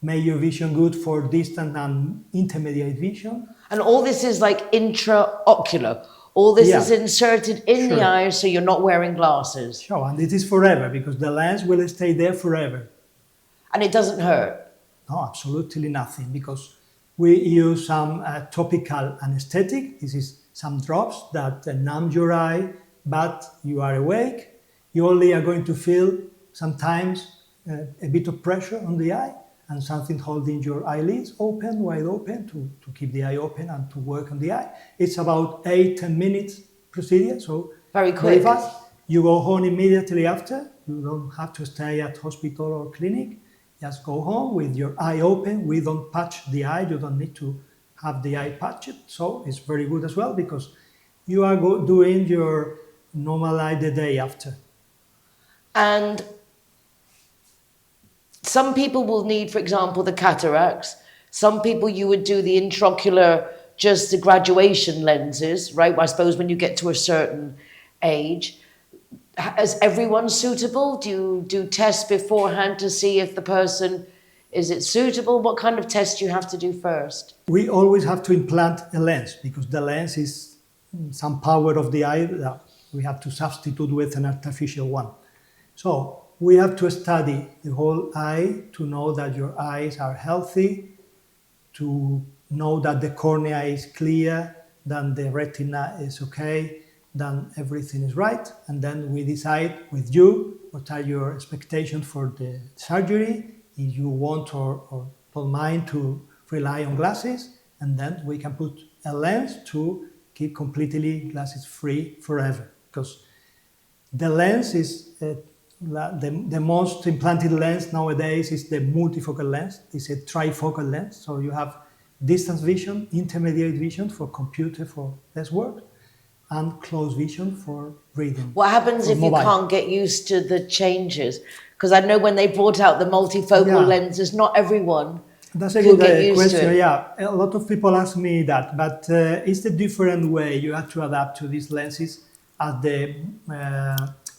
make your vision good for distant and intermediate vision. And all this is like intraocular. All this is inserted in the eye, so you're not wearing glasses. Sure, and it is forever, because the lens will stay there forever. And it doesn't hurt? No, absolutely nothing, because we use some topical anesthetic. This is some drops that numb your eye, but you are awake. You only are going to feel sometimes a bit of pressure on the eye, and something holding your eyelids open, wide open, to keep the eye open and to work on the eye. It's about 8-10 minutes procedure, so very quick. Very fast. You go home immediately after. You don't have to stay at hospital or clinic. Just go home with your eye open. We don't patch the eye. You don't need to have the eye patched. So it's very good as well, because you are doing your normal eye the day after. And some people will need, for example, the cataracts. Some people you would do the intraocular, just the graduation lenses, right? I suppose when you get to a certain age. Is everyone suitable? Do you do tests beforehand to see if the person, is it suitable? What kind of test do you have to do first? We always have to implant a lens, because the lens is some power of the eye that we have to substitute with an artificial one. So we have to study the whole eye to know that your eyes are healthy, to know that the cornea is clear, that the retina is okay, then everything is right. And then we decide with you what are your expectations for the surgery, if you want or don't mind to rely on glasses, and then we can put a lens to keep completely glasses free forever. Because the lens is the most implanted lens nowadays is the multifocal lens. It's a trifocal lens, so you have distance vision, intermediate vision for computer for desk work, and close vision for reading. What happens if mobile. you can't get used to the changes? Because I know when they brought out the multifocal lenses, not everyone That's a could good get used question. to it. Yeah, a lot of people ask me that, but it's a different way you have to adapt to these lenses as the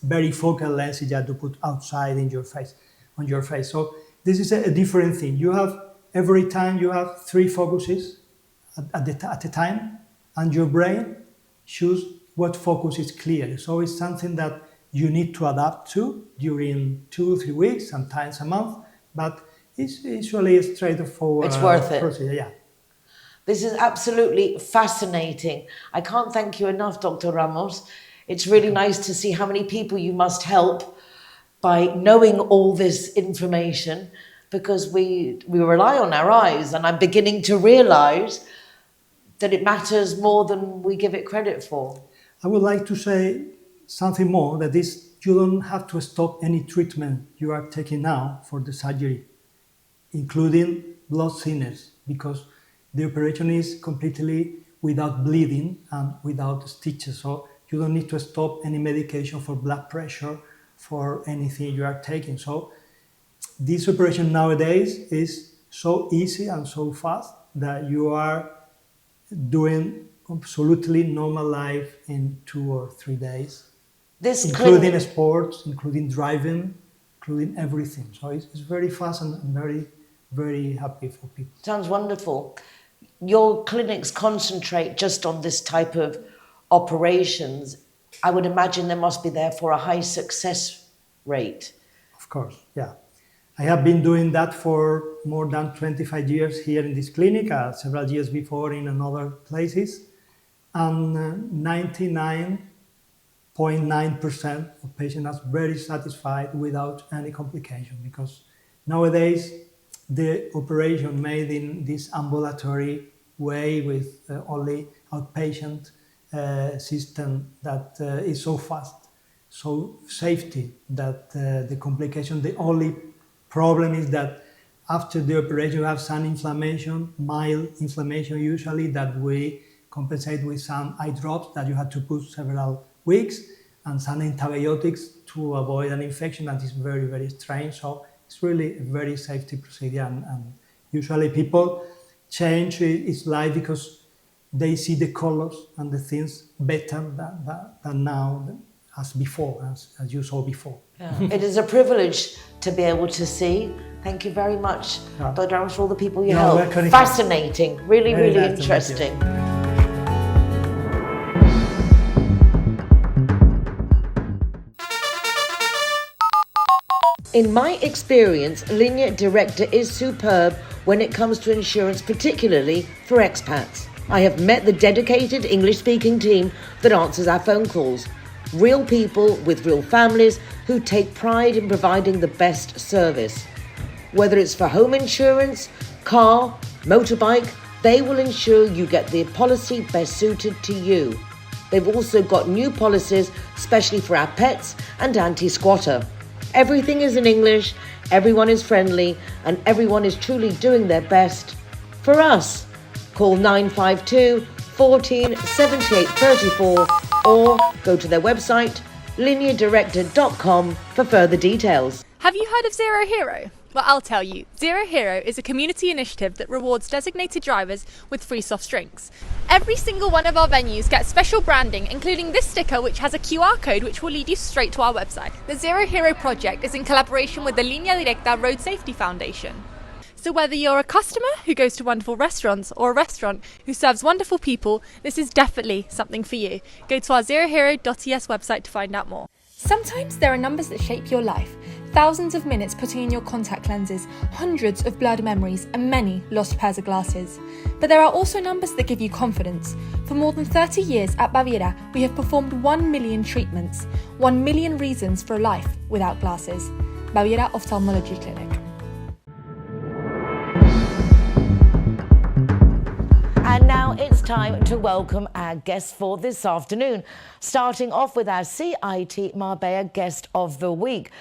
very focal lenses that you put outside in your face, on your face. So this is a different thing. You have every time you have 3 focuses at a time, and your brain choose what focus is clear. So it's something that you need to adapt to during 2-3 weeks, sometimes a month, but it's usually a straightforward It's worth it. procedure. Yeah. This is absolutely fascinating. I can't thank you enough, Dr. Ramos. It's really nice to see how many people you must help by knowing all this information, because we rely on our eyes, and I'm beginning to realize that it matters more than we give it credit for. I would like to say something more, that is, you don't have to stop any treatment you are taking now for the surgery, including blood thinners, because the operation is completely without bleeding and without stitches. So you don't need to stop any medication for blood pressure, for anything you are taking. So this operation nowadays is so easy and so fast that you are doing absolutely normal life in 2 or 3 days, including sports, including driving, including everything. So it's very fast and very, very happy for people. Sounds wonderful. Your clinics concentrate just on this type of operations. I would imagine there must be therefore a high success rate. Of course, yeah. I have been doing that for more than 25 years here in this clinic, several years before in other places, and 99.9% of patients are very satisfied without any complication, because nowadays the operation made in this ambulatory way with only outpatient system that is so fast, so safety, that the complication, the only problem is that after the operation you have some inflammation, mild inflammation usually, that we compensate with some eye drops that you have to put several weeks, and some antibiotics to avoid an infection that is very, very strange. So it's really a very safety procedure, and usually people change its life because they see the colors and the things better than now as before, as you saw before. Yeah. It is a privilege to be able to see. Thank you very much, Dr. Ramos, for all the people you help. Fascinating, really, really interesting. In my experience, Linea Directa is superb when it comes to insurance, particularly for expats. I have met the dedicated English-speaking team that answers our phone calls. Real people with real families who take pride in providing the best service. Whether it's for home insurance, car, motorbike, they will ensure you get the policy best suited to you. They've also got new policies, especially for our pets and anti-squatter. Everything is in English, everyone is friendly, and everyone is truly doing their best for us. Call 952 14 78 34 or go to their website lineadirector.com for further details. Have you heard of Zero Hero? Well, I'll tell you. Zero Hero is a community initiative that rewards designated drivers with free soft drinks. Every single one of our venues gets special branding, including this sticker which has a QR code which will lead you straight to our website. The Zero Hero project is in collaboration with the Linea Directa Road Safety Foundation. So whether you're a customer who goes to wonderful restaurants or a restaurant who serves wonderful people, this is definitely something for you. Go to our zerohero.es website to find out more. Sometimes there are numbers that shape your life. Thousands of minutes putting in your contact lenses, hundreds of blurred memories, and many lost pairs of glasses. But there are also numbers that give you confidence. For more than 30 years at Baviera, we have performed 1 million treatments, 1 million reasons for a life without glasses. Baviera Ophthalmology Clinic. And now it's time to welcome our guests for this afternoon, starting off with our CIT Marbella Guest of the Week.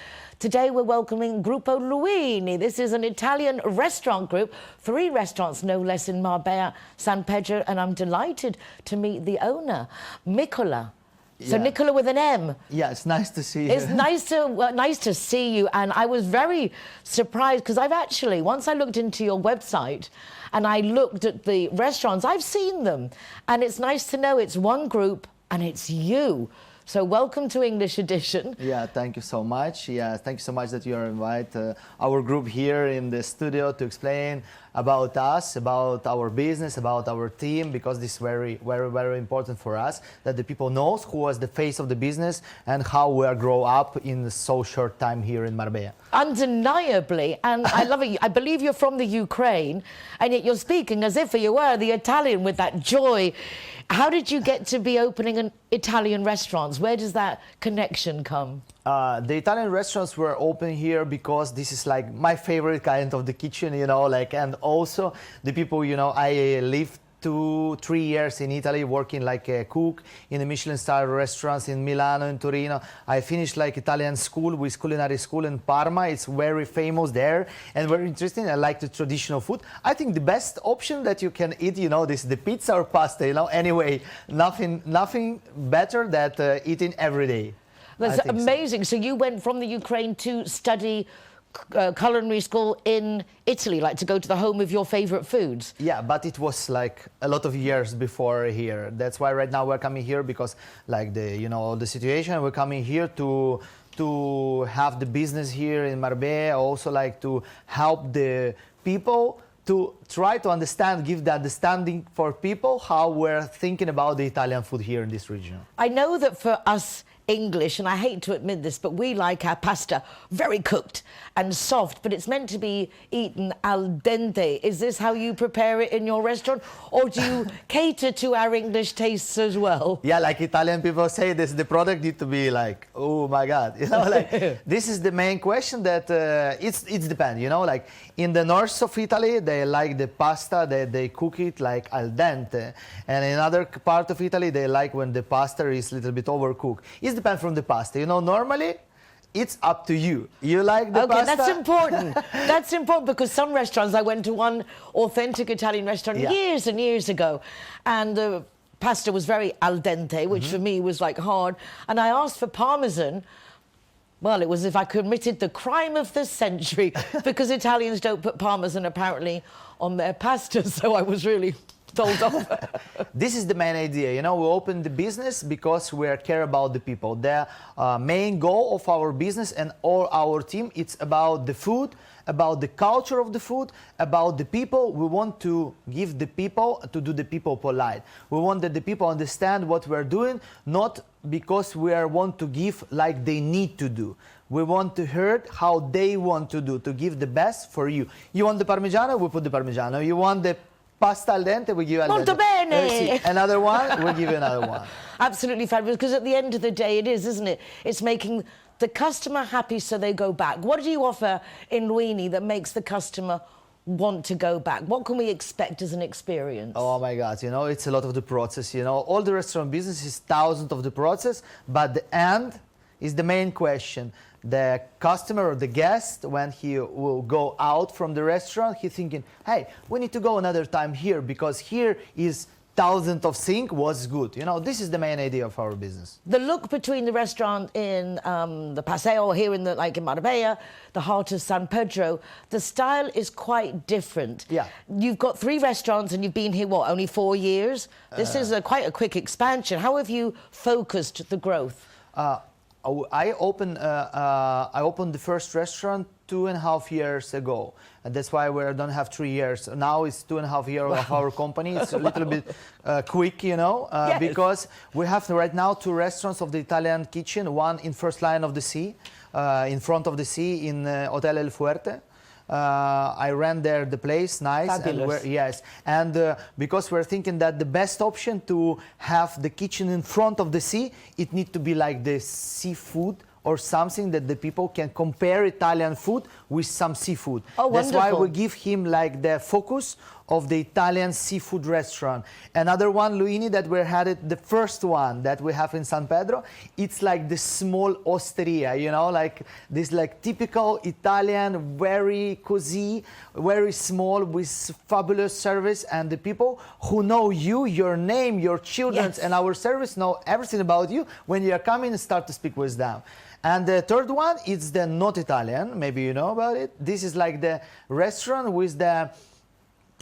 Today we're welcoming Gruppo Luini. This is an Italian restaurant group, 3 restaurants no less in Marbella, San Pedro, and I'm delighted to meet the owner, Nicola. So Yeah. Nicola with an M. Yeah, it's nice to see you. It's nice to see you, and I was very surprised because I've actually, once I looked into your website and I looked at the restaurants, I've seen them, and it's nice to know it's one group and it's you. So welcome to English Edition. Yeah, thank you so much. Yeah, thank you so much that you are invited our group here in the studio to explain about us, about our business, about our team, because this is very, very, very important for us, that the people knows who was the face of the business and how we are grow up in so short time here in Marbella. Undeniably, and I love it. I believe you're from the Ukraine, and yet you're speaking as if you were the Italian with that joy. How did you get to be opening an Italian restaurants? Where does that connection come? The Italian restaurants were open here because this is like my favorite kind of the kitchen, you know, like, and also the people, you know, I lived 2-3 years in Italy working like a cook in the Michelin star restaurants in Milano and Torino. I finished like Italian school with culinary school in Parma. It's very famous there and very interesting. I like the traditional food. I think the best option that you can eat, you know, this is the pizza or pasta, you know. Anyway, nothing better than eating every day. That's amazing. So you went from the Ukraine to study culinary school in Italy, like to go to the home of your favorite foods? Yeah, but it was like a lot of years before here. That's why right now we're coming here because like the, you know, the situation, we're coming here to have the business here in Marbella, also like to help the people to try to understand, give the understanding for people how we're thinking about the Italian food here in this region. I know that for us English, and I hate to admit this, but we like our pasta very cooked and soft, but it's meant to be eaten al dente. Is this how you prepare it in your restaurant, or do you cater to our English tastes as well? Yeah, like Italian people say, this the product need to be like, oh my God, you know, like this is the main question that it's depends, you know, like in the north of Italy, they like the pasta, they cook it like al dente, and in other part of Italy, they like when the pasta is a little bit overcooked. It depends from the pasta, you know, normally it's up to you. You like the pasta? Okay, that's important. That's important because some restaurants, I went to one authentic Italian restaurant years and years ago, and the pasta was very al dente, which for me was like hard, and I asked for Parmesan. Well, it was as if I committed the crime of the century because Italians don't put Parmesan apparently on their pasta, so I was really told off. This is the main idea, you know, we opened the business because we care about the people. The main goal of our business and all our team, it's about the food, about the culture of the food, about the people. We want to give the people, to do the people polite. We want that the people understand what we're doing, not because we want to give like they need to do. We want to hear how they want to do, to give the best for you. You want the Parmigiano, we put the Parmigiano. You want the pasta al dente, we give al dente. Molto bene! Another one, we'll give you another one. Absolutely fabulous, because at the end of the day it is, isn't it? It's making the customer happy so they go back. What do you offer in Luini that makes the customer want to go back? What can we expect as an experience? Oh my God, you know, it's a lot of the process, you know. All the restaurant business is thousands of the process, but the end is the main question. The customer or the guest, when he will go out from the restaurant, he's thinking, hey, we need to go another time here because here is thousands of things, what's good. You know, this is the main idea of our business. The look between the restaurant in the Paseo, here in like in Marbella, the heart of San Pedro, the style is quite different. Yeah. You've got 3 restaurants and you've been here, what, only 4 years? This is quite a quick expansion. How have you focused the growth? I opened the first restaurant 2.5 years ago, and that's why we don't have 3 years. Now it's 2.5 years of our company. It's a little bit quick, you know, because we have right now 2 restaurants of the Italian kitchen, one in first line of the sea, in front of the sea in Hotel El Fuerte. I ran there the place, nice. Fabulous. And because we're thinking that the best option to have the kitchen in front of the sea, it needs to be like the seafood or something that the people can compare Italian food with some seafood. Oh, that's wonderful. why we give him like the focus of the Italian seafood restaurant. Another one, Luini, that we had it, the first one that we have in San Pedro, it's like the small osteria, you know, like this like typical Italian, very cozy, very small, with fabulous service, and the people who know you, your name, your children, Yes. and our service know everything about you. When you are coming and start to speak with them. And the third one is the not Italian, maybe you know about it. This is like the restaurant with the,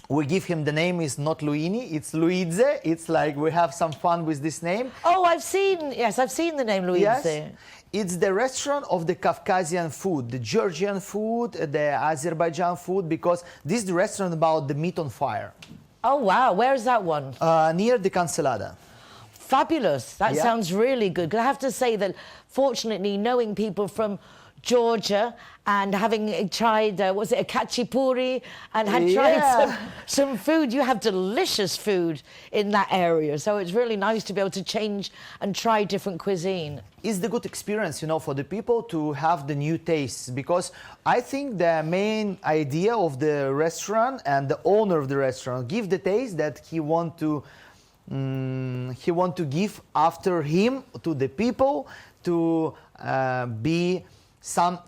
we give him the name is not Luini, it's Luize. It's like we have some fun with this name. Oh, I've seen the name Luize. Yes. It's the restaurant of the Caucasian food, the Georgian food, the Azerbaijan food, because this is the restaurant about the meat on fire. Oh, wow. Where is that one? Near the Cancelada. Fabulous. That Yeah. sounds really good. I have to say that, fortunately, knowing people from Georgia and having tried, was it a khachapuri, and had tried some food, you have delicious food in that area. So it's really nice to be able to change and try different cuisine. It's the good experience, you know, for the people to have the new tastes, because I think the main idea of the restaurant and the owner of the restaurant give the taste that he want to give after him to the people, to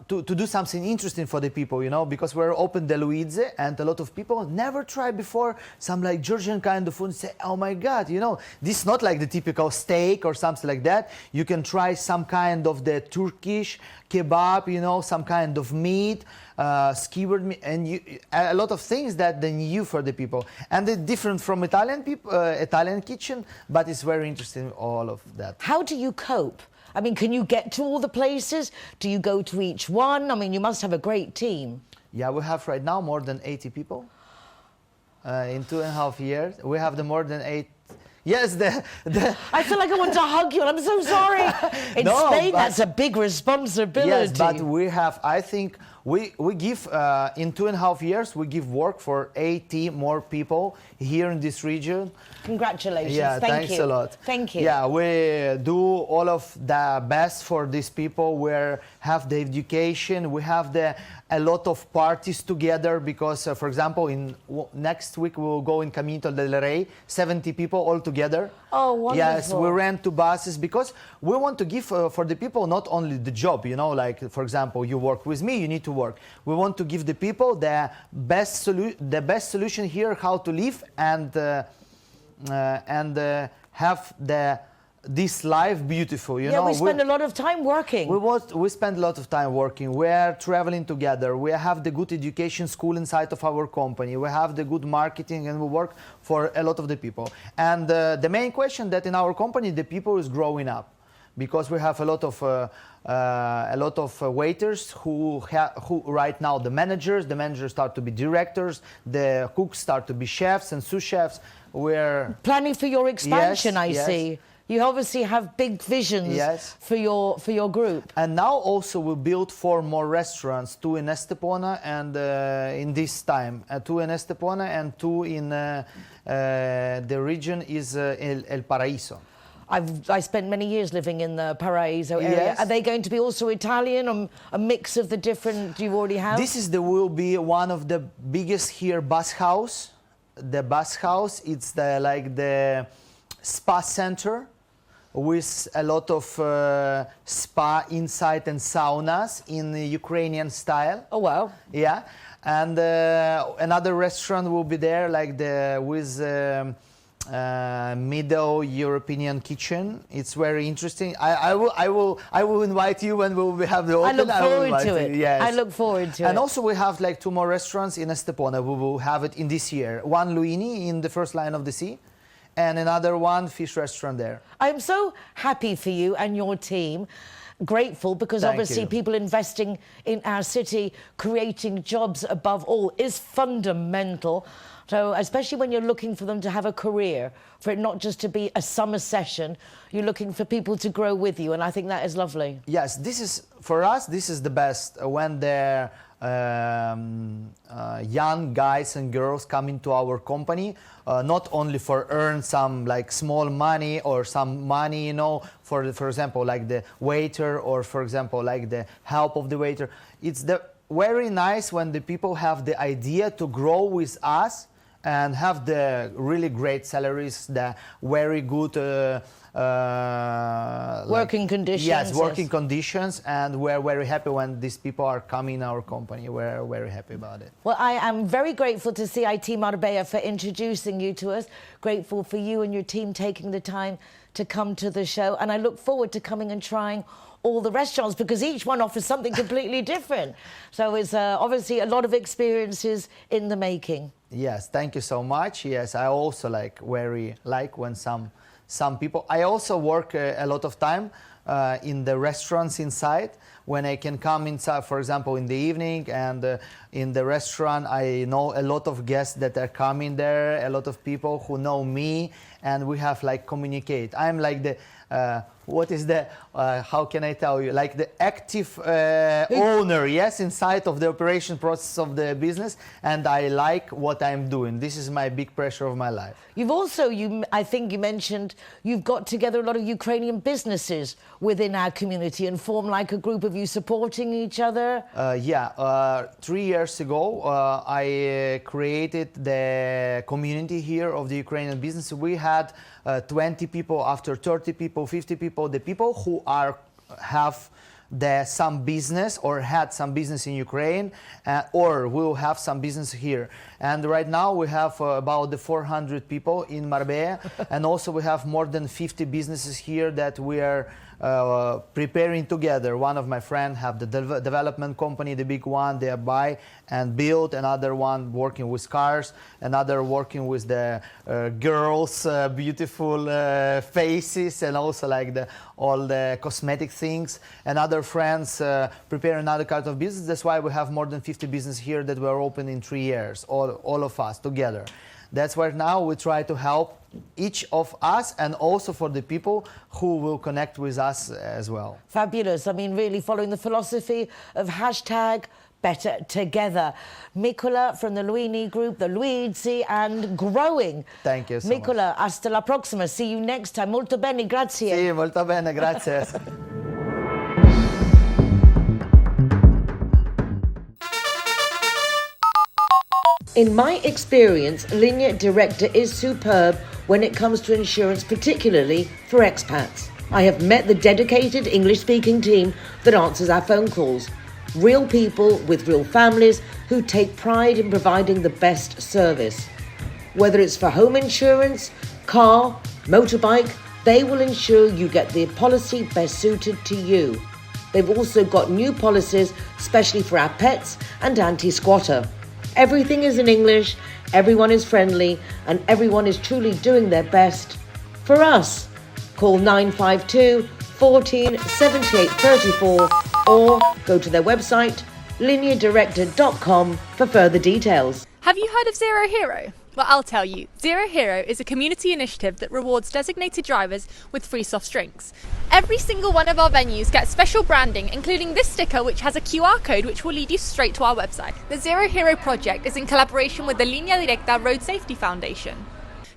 to do something interesting for the people, you know, because we're open the Luize, and a lot of people never tried before some like Georgian kind of food and say, oh my God, you know, this is not like the typical steak or something like that. You can try some kind of the Turkish kebab, you know, some kind of meat, skewered meat, and a lot of things that they new for the people. And it's different from Italian people, Italian kitchen, but it's very interesting, all of that. How do you cope? I mean, can you get to all the places? Do you go to each one? I mean, you must have a great team. Yeah, we have right now more than 80 people. In 2.5 years, we have the more than 8. Yes, I feel like I want to hug you, and I'm so sorry. In No, Spain, but- that's a big responsibility. Yes, but we have, I think, we give, in 2.5 years, we give work for 80 more people here in this region. Congratulations. Yeah, Thank thanks you. a lot. Thank you. Yeah, we do all of the best for these people. We have the education. We have a lot of parties together because, for example, next week we will go in Camino del Rey, 70 people all together. Oh, wonderful. Yes, we rent 2 buses because we want to give for the people not only the job, you know, like, for example, you work with me, you need to work. We want to give the people the best solution here, how to live and have this life beautiful, you know. We spend a lot of time working. We spend a lot of time working. We are traveling together. We have the good education school inside of our company. We have the good marketing, and we work for a lot of the people. And the main question that in our company, the people is growing up, because we have a lot of waiters who right now the managers start to be directors, the cooks start to be chefs and sous chefs. We're planning for your expansion. Yes, I see. You obviously have big visions for your group. And now also we built 4 more restaurants, 2 in Estepona and in this time, 2 in Estepona and 2 in the region is El Paraíso. I spent many years living in the Paraíso area. Yes. Are they going to be also Italian, or a mix of the different you already have? This will be one of the biggest here bus house. The bus house, it's like the spa center with a lot of spa inside and saunas in the Ukrainian style. Oh wow! Yeah, and another restaurant will be there, like with Middle European kitchen. It's very interesting. I will invite you when we will have the open. I look forward to it. Yes. I look forward to it. And also we have like 2 more restaurants in Estepona. We will have it in this year. One Luini in the first line of the sea, and another one fish restaurant there. I'm so happy for you and your team. Grateful because Thank obviously you. people investing in our city, creating jobs above all, is fundamental. So especially when you're looking for them to have a career, for it not just to be a summer session, you're looking for people to grow with you, and I think that is lovely. Yes, this is, for us, this is the best when the young guys and girls come into our company, not only for earn some like small money or some money, you know, for example, like the waiter, or for example, like the help of the waiter. It's very nice when the people have the idea to grow with us and have the really great salaries, the very good working conditions. Yes, working conditions, and we're very happy when these people are coming in our company. We're very happy about it. Well, I am very grateful to CIT Marbella for introducing you to us. Grateful for you and your team taking the time to come to the show, and I look forward to coming and trying all the restaurants, because each one offers something completely different. So it's obviously a lot of experiences in the making. Yes, thank you so much. Yes, I also very like when some people. I also work a lot of time in the restaurants inside. When I can come inside, for example, in the evening, and in the restaurant, I know a lot of guests that are coming there, a lot of people who know me, and we have communicate. I'm like the what is the how can I tell you, like the active owner, yes, inside of the operation process of the business, and I like what I'm doing. This is my big pressure of my life. You've also, I think you mentioned, you've got together a lot of Ukrainian businesses within our community and formed like a group of you supporting each other. 3 years ago, I created the community here of the Ukrainian business. We had 20 people, after 30 people, 50 people, the people who have some business or had some business in Ukraine, or will have some business here. And right now we have about 400 people in Marbella, and also we have more than 50 businesses here that we are preparing together. One of my friends have the development company, the big one, they buy and build. Another one working with cars. Another working with the girls' beautiful faces, and also all the cosmetic things. And other friends prepare another kind of business. That's why we have more than 50 businesses here that were open in 3 years, all of us together. That's why now we try to help each of us, and also for the people who will connect with us as well. Fabulous. I mean, really following the philosophy of #Better Together. Mikola from the Luini Group, the Luigi, and growing. Thank you so Mikola, much. hasta la prossima. See you next time. Molto bene, grazie. Sì, molto bene, grazie. In my experience, Linea Directa is superb when it comes to insurance, particularly for expats. I have met the dedicated English-speaking team that answers our phone calls. Real people with real families who take pride in providing the best service. Whether it's for home insurance, car, motorbike, they will ensure you get the policy best suited to you. They've also got new policies, especially for our pets and anti-squatter. Everything is in English, everyone is friendly, and everyone is truly doing their best for us. Call 952 14 78 34 or go to their website lineadirector.com for further details. Have you heard of Zero Hero? Well, I'll tell you. Zero Hero is a community initiative that rewards designated drivers with free soft drinks. Every single one of our venues gets special branding, including this sticker which has a QR code which will lead you straight to our website. The Zero Hero project is in collaboration with the Linea Directa Road Safety Foundation.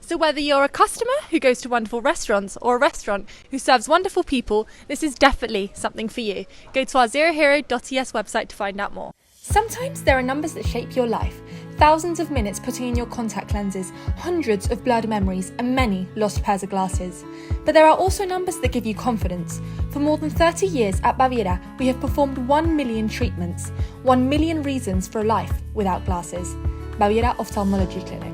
So whether you're a customer who goes to wonderful restaurants or a restaurant who serves wonderful people, this is definitely something for you. Go to our zerohero.es website to find out more. Sometimes there are numbers that shape your life. Thousands of minutes putting in your contact lenses, hundreds of blurred memories, and many lost pairs of glasses. But there are also numbers that give you confidence. For more than 30 years at Baviera, we have performed 1 million treatments, 1 million reasons for a life without glasses. Baviera Ophthalmology Clinic.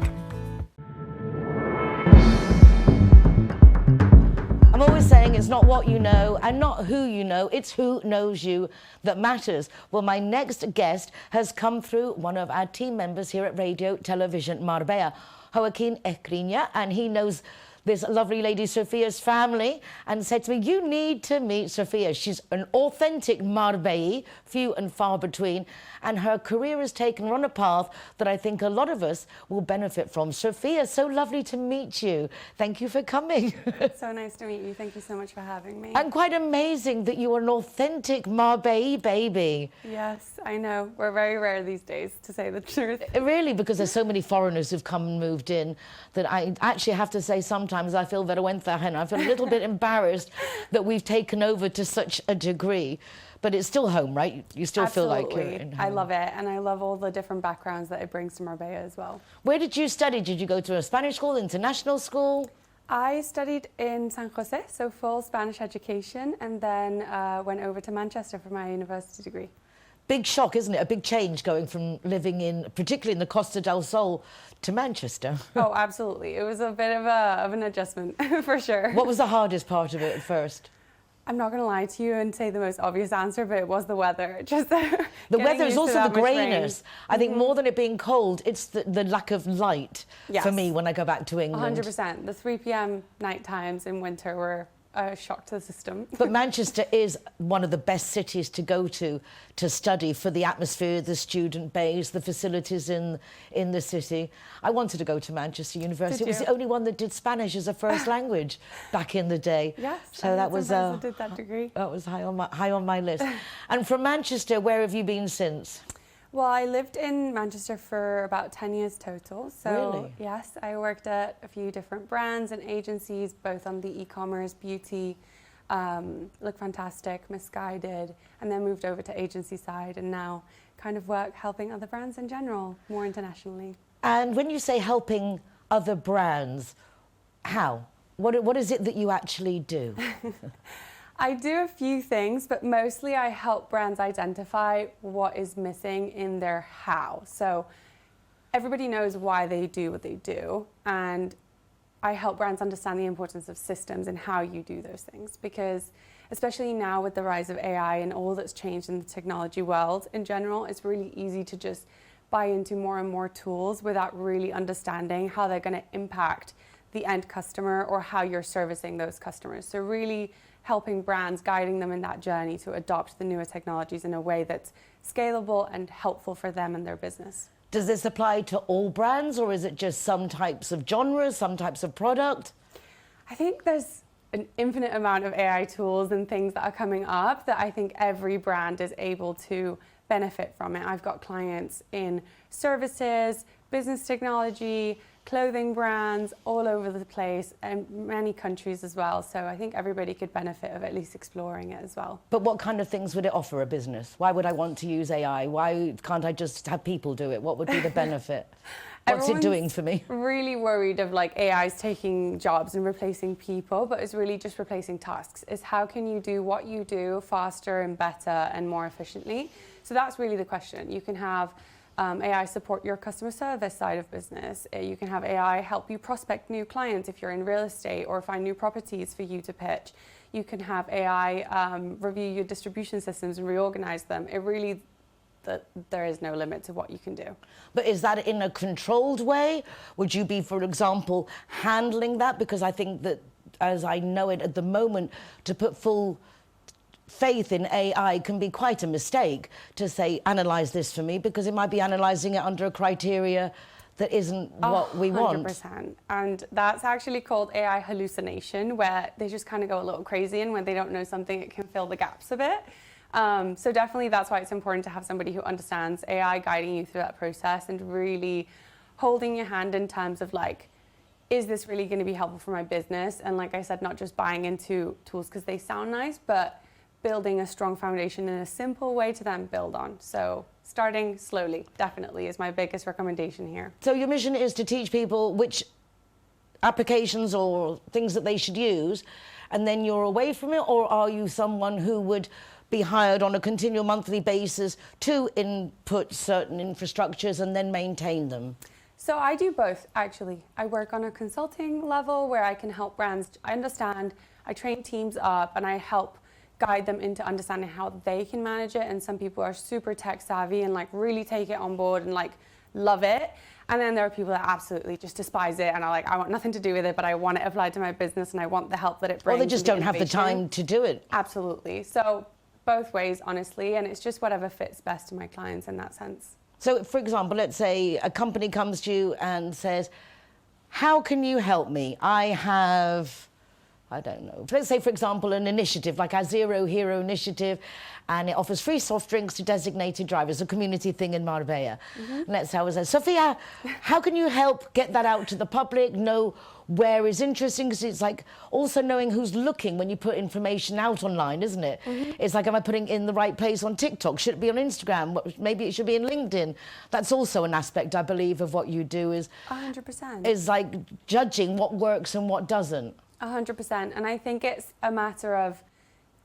I'm always saying it's not what you know and not who you know, it's who knows you that matters. Well, my next guest has come through one of our team members here at Radio Televisión Marbella, Joaquin Escriña, and he knows this lovely lady Sofia's family and said to me, you need to meet Sofia. She's an authentic Marbella, few and far between, and her career has taken her on a path that I think a lot of us will benefit from. Sofia, so lovely to meet you. Thank you for coming. So nice to meet you. Thank you so much for having me. And quite amazing that you are an authentic Marbella baby. Yes, I know. We're very rare these days, to say the truth. Really, because there's so many foreigners who've come and moved in that I actually have to say sometimes sometimes I feel vergüenza ajena. I feel a little bit embarrassed that we've taken over to such a degree. But it's still home, right? You still feel like you're in home. I love it, and I love all the different backgrounds that it brings to Marbella as well. Where did you study? Did you go to a Spanish school, international school? I studied in San Jose, so full Spanish education, and then went over to Manchester for my university degree. Big shock, isn't it? A big change going from living in, particularly in the Costa del Sol, to Manchester. Oh, absolutely. It was a bit of an adjustment, for sure. What was the hardest part of it at first? I'm not going to lie to you and say the most obvious answer, but it was the weather. Just the weather is also the greyness. I think more than it being cold, it's the lack of light for me when I go back to England. 100%. The 3 p.m. night times in winter were a shock to the system. But Manchester is one of the best cities to go to study for the atmosphere, the student base, the facilities in the city. I wanted to go to Manchester University. It was the only one that did Spanish as a first language back in the day. Yes, so that was I did that degree. That was high on my list. And from Manchester, where have you been since? Well, I lived in Manchester for about 10 years total. So, really? Yes, I worked at a few different brands and agencies, both on the e-commerce, beauty, Look Fantastic, Misguided, and then moved over to agency side and now kind of work helping other brands in general, more internationally. And when you say helping other brands, how? What is it that you actually do? I do a few things, but mostly I help brands identify what is missing in their how. So everybody knows why they do what they do, and I help brands understand the importance of systems and how you do those things, because especially now with the rise of AI and all that's changed in the technology world in general, it's really easy to just buy into more and more tools without really understanding how they're going to impact the end customer or how you're servicing those customers. So really helping brands, guiding them in that journey to adopt the newer technologies in a way that's scalable and helpful for them and their business. Does this apply to all brands, or is it just some types of genres, some types of product? I think there's an infinite amount of AI tools and things that are coming up that I think every brand is able to benefit from it. I've got clients in services, business technology, clothing brands all over the place, and many countries as well. So I think everybody could benefit of at least exploring it as well. But what kind of things would it offer a business? Why would I want to use AI? Why can't I just have people do it? What would be the benefit? What's it doing for me? Really worried of like AI's taking jobs and replacing people, but it's really just replacing tasks. It's how can you do what you do faster and better and more efficiently? So that's really the question. You can have AI support your customer service side of business. You can have AI help you prospect new clients if you're in real estate or find new properties for you to pitch. You can have AI review your distribution systems and reorganize them. It really, there is no limit to what you can do. But is that in a controlled way? Would you be, for example, handling that? Because I think that, as I know it at the moment, to put full faith in AI can be quite a mistake to say, analyse this for me, because it might be analysing it under a criteria that isn't what we want. 100%. And that's actually called AI hallucination, where they just kind of go a little crazy, and when they don't know something, it can fill the gaps a bit. So definitely that's why it's important to have somebody who understands AI guiding you through that process and really holding your hand in terms of like, is this really going to be helpful for my business? And like I said, not just buying into tools because they sound nice, but building a strong foundation in a simple way to then build on. So starting slowly definitely is my biggest recommendation here. So your mission is to teach people which applications or things that they should use, and then you're away from it, or are you someone who would be hired on a continual monthly basis to input certain infrastructures and then maintain them? So I do both, actually. I work on a consulting level where I can help brands understand, I train teams up, and I help guide them into understanding how they can manage it. And some people are super tech savvy and like really take it on board and like love it. And then there are people that absolutely just despise it and are like, I want nothing to do with it, but I want it applied to my business and I want the help that it brings. Or they just don't have the time to do it. Absolutely. So both ways, honestly, and it's just whatever fits best to my clients in that sense. So, for example, let's say a company comes to you and says, how can you help me? I have I don't know. Let's say, for example, an initiative like our Zero Hero initiative, and it offers free soft drinks to designated drivers, a community thing in Marbella. Let's how is that? Sophia, how can you help get that out to the public, know where is interesting? Because it's like also knowing who's looking when you put information out online, isn't it? It's like, am I putting it in the right place on TikTok? Should it be on Instagram? Maybe it should be in LinkedIn. That's also an aspect, I believe, of what you do is 100%. Is like judging what works and what doesn't. 100%. And I think it's a matter of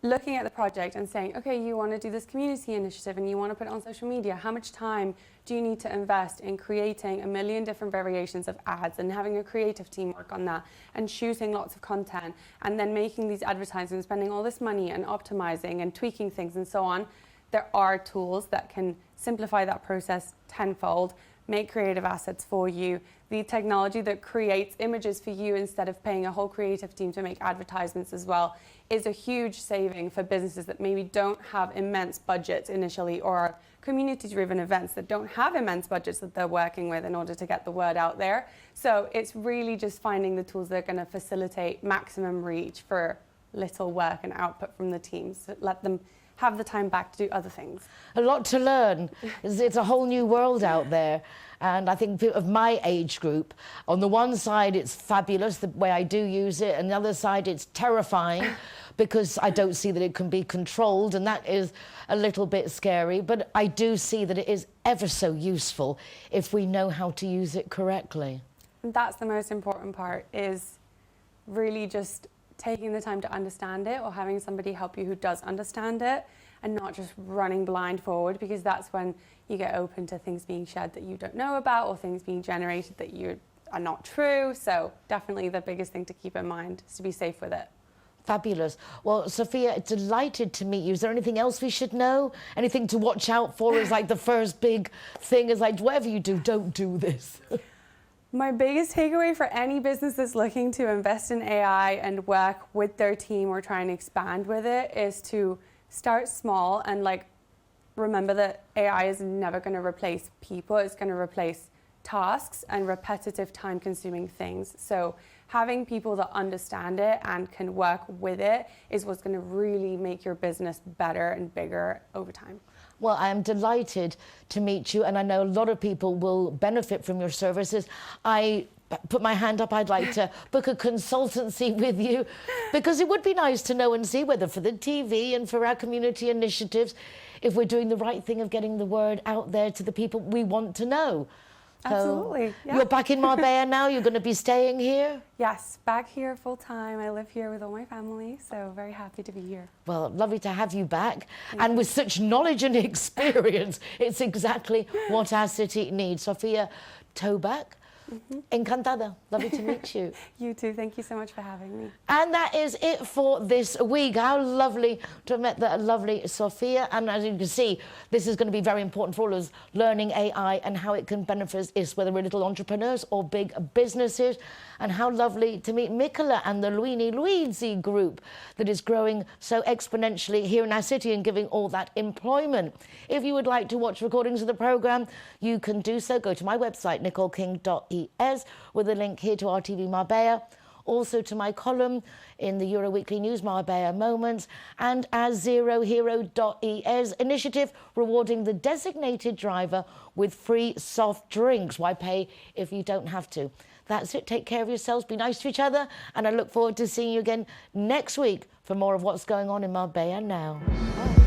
looking at the project and saying, okay, you want to do this community initiative and you want to put it on social media. How much time do you need to invest in creating a million different variations of ads and having a creative team work on that and shooting lots of content and then making these advertisements, spending all this money and optimizing and tweaking things and so on? There are tools that can simplify that process tenfold, make creative assets for you, the technology that creates images for you instead of paying a whole creative team to make advertisements as well is a huge saving for businesses that maybe don't have immense budgets initially, or are community-driven events that don't have immense budgets that they're working with in order to get the word out there. So it's really just finding the tools that are going to facilitate maximum reach for little work and output from the teams, that let them have the time back to do other things. A lot to learn. It's a whole new world out there. And I think of my age group, on the one side it's fabulous the way I do use it, and the other side it's terrifying because I don't see that it can be controlled, and that is a little bit scary. But I do see that it is ever so useful if we know how to use it correctly. And that's the most important part, is really just taking the time to understand it, or having somebody help you who does understand it, and not just running blind forward, because that's when you get open to things being shared that you don't know about, or things being generated that are not true. So definitely the biggest thing to keep in mind is to be safe with it. Fabulous. Well, Sophia, delighted to meet you. Is there anything else we should know? Anything to watch out for? Is like the first big thing is like, whatever you do, don't do this. My biggest takeaway for any business that's looking to invest in AI and work with their team or try and expand with it is to start small and remember that AI is never going to replace people. It's going to replace tasks and repetitive time-consuming things. So having people that understand it and can work with it is what's going to really make your business better and bigger over time. Well, I am delighted to meet you, and I know a lot of people will benefit from your services. I put my hand up, I'd like to book a consultancy with you, because it would be nice to know and see whether for the TV and for our community initiatives, if we're doing the right thing of getting the word out there to the people we want to know. Absolutely. So you're back in Marbella now? You're going to be staying here? Yes, back here full time. I live here with all my family, so very happy to be here. Well, lovely to have you back. And with such knowledge and experience, it's exactly what our city needs. Sophia Toback, encantada. Lovely to meet you. You too. Thank you so much for having me. And that is it for this week. How lovely to have met that lovely Sophia. And as you can see, this is going to be very important for all of us, learning AI and how it can benefit us, whether we're little entrepreneurs or big businesses. And how lovely to meet Nicola and the Luigi group that is growing so exponentially here in our city and giving all that employment. If you would like to watch recordings of the programme, you can do so. Go to my website, nicoleking.es, with a link here to RTV Marbella, also to my column in the Euro Weekly News, Marbella Moments, and our zerohero.es initiative rewarding the designated driver with free soft drinks. Why pay if you don't have to? That's it. Take care of yourselves. Be nice to each other. And I look forward to seeing you again next week for more of what's going on in Marbella now. Bye.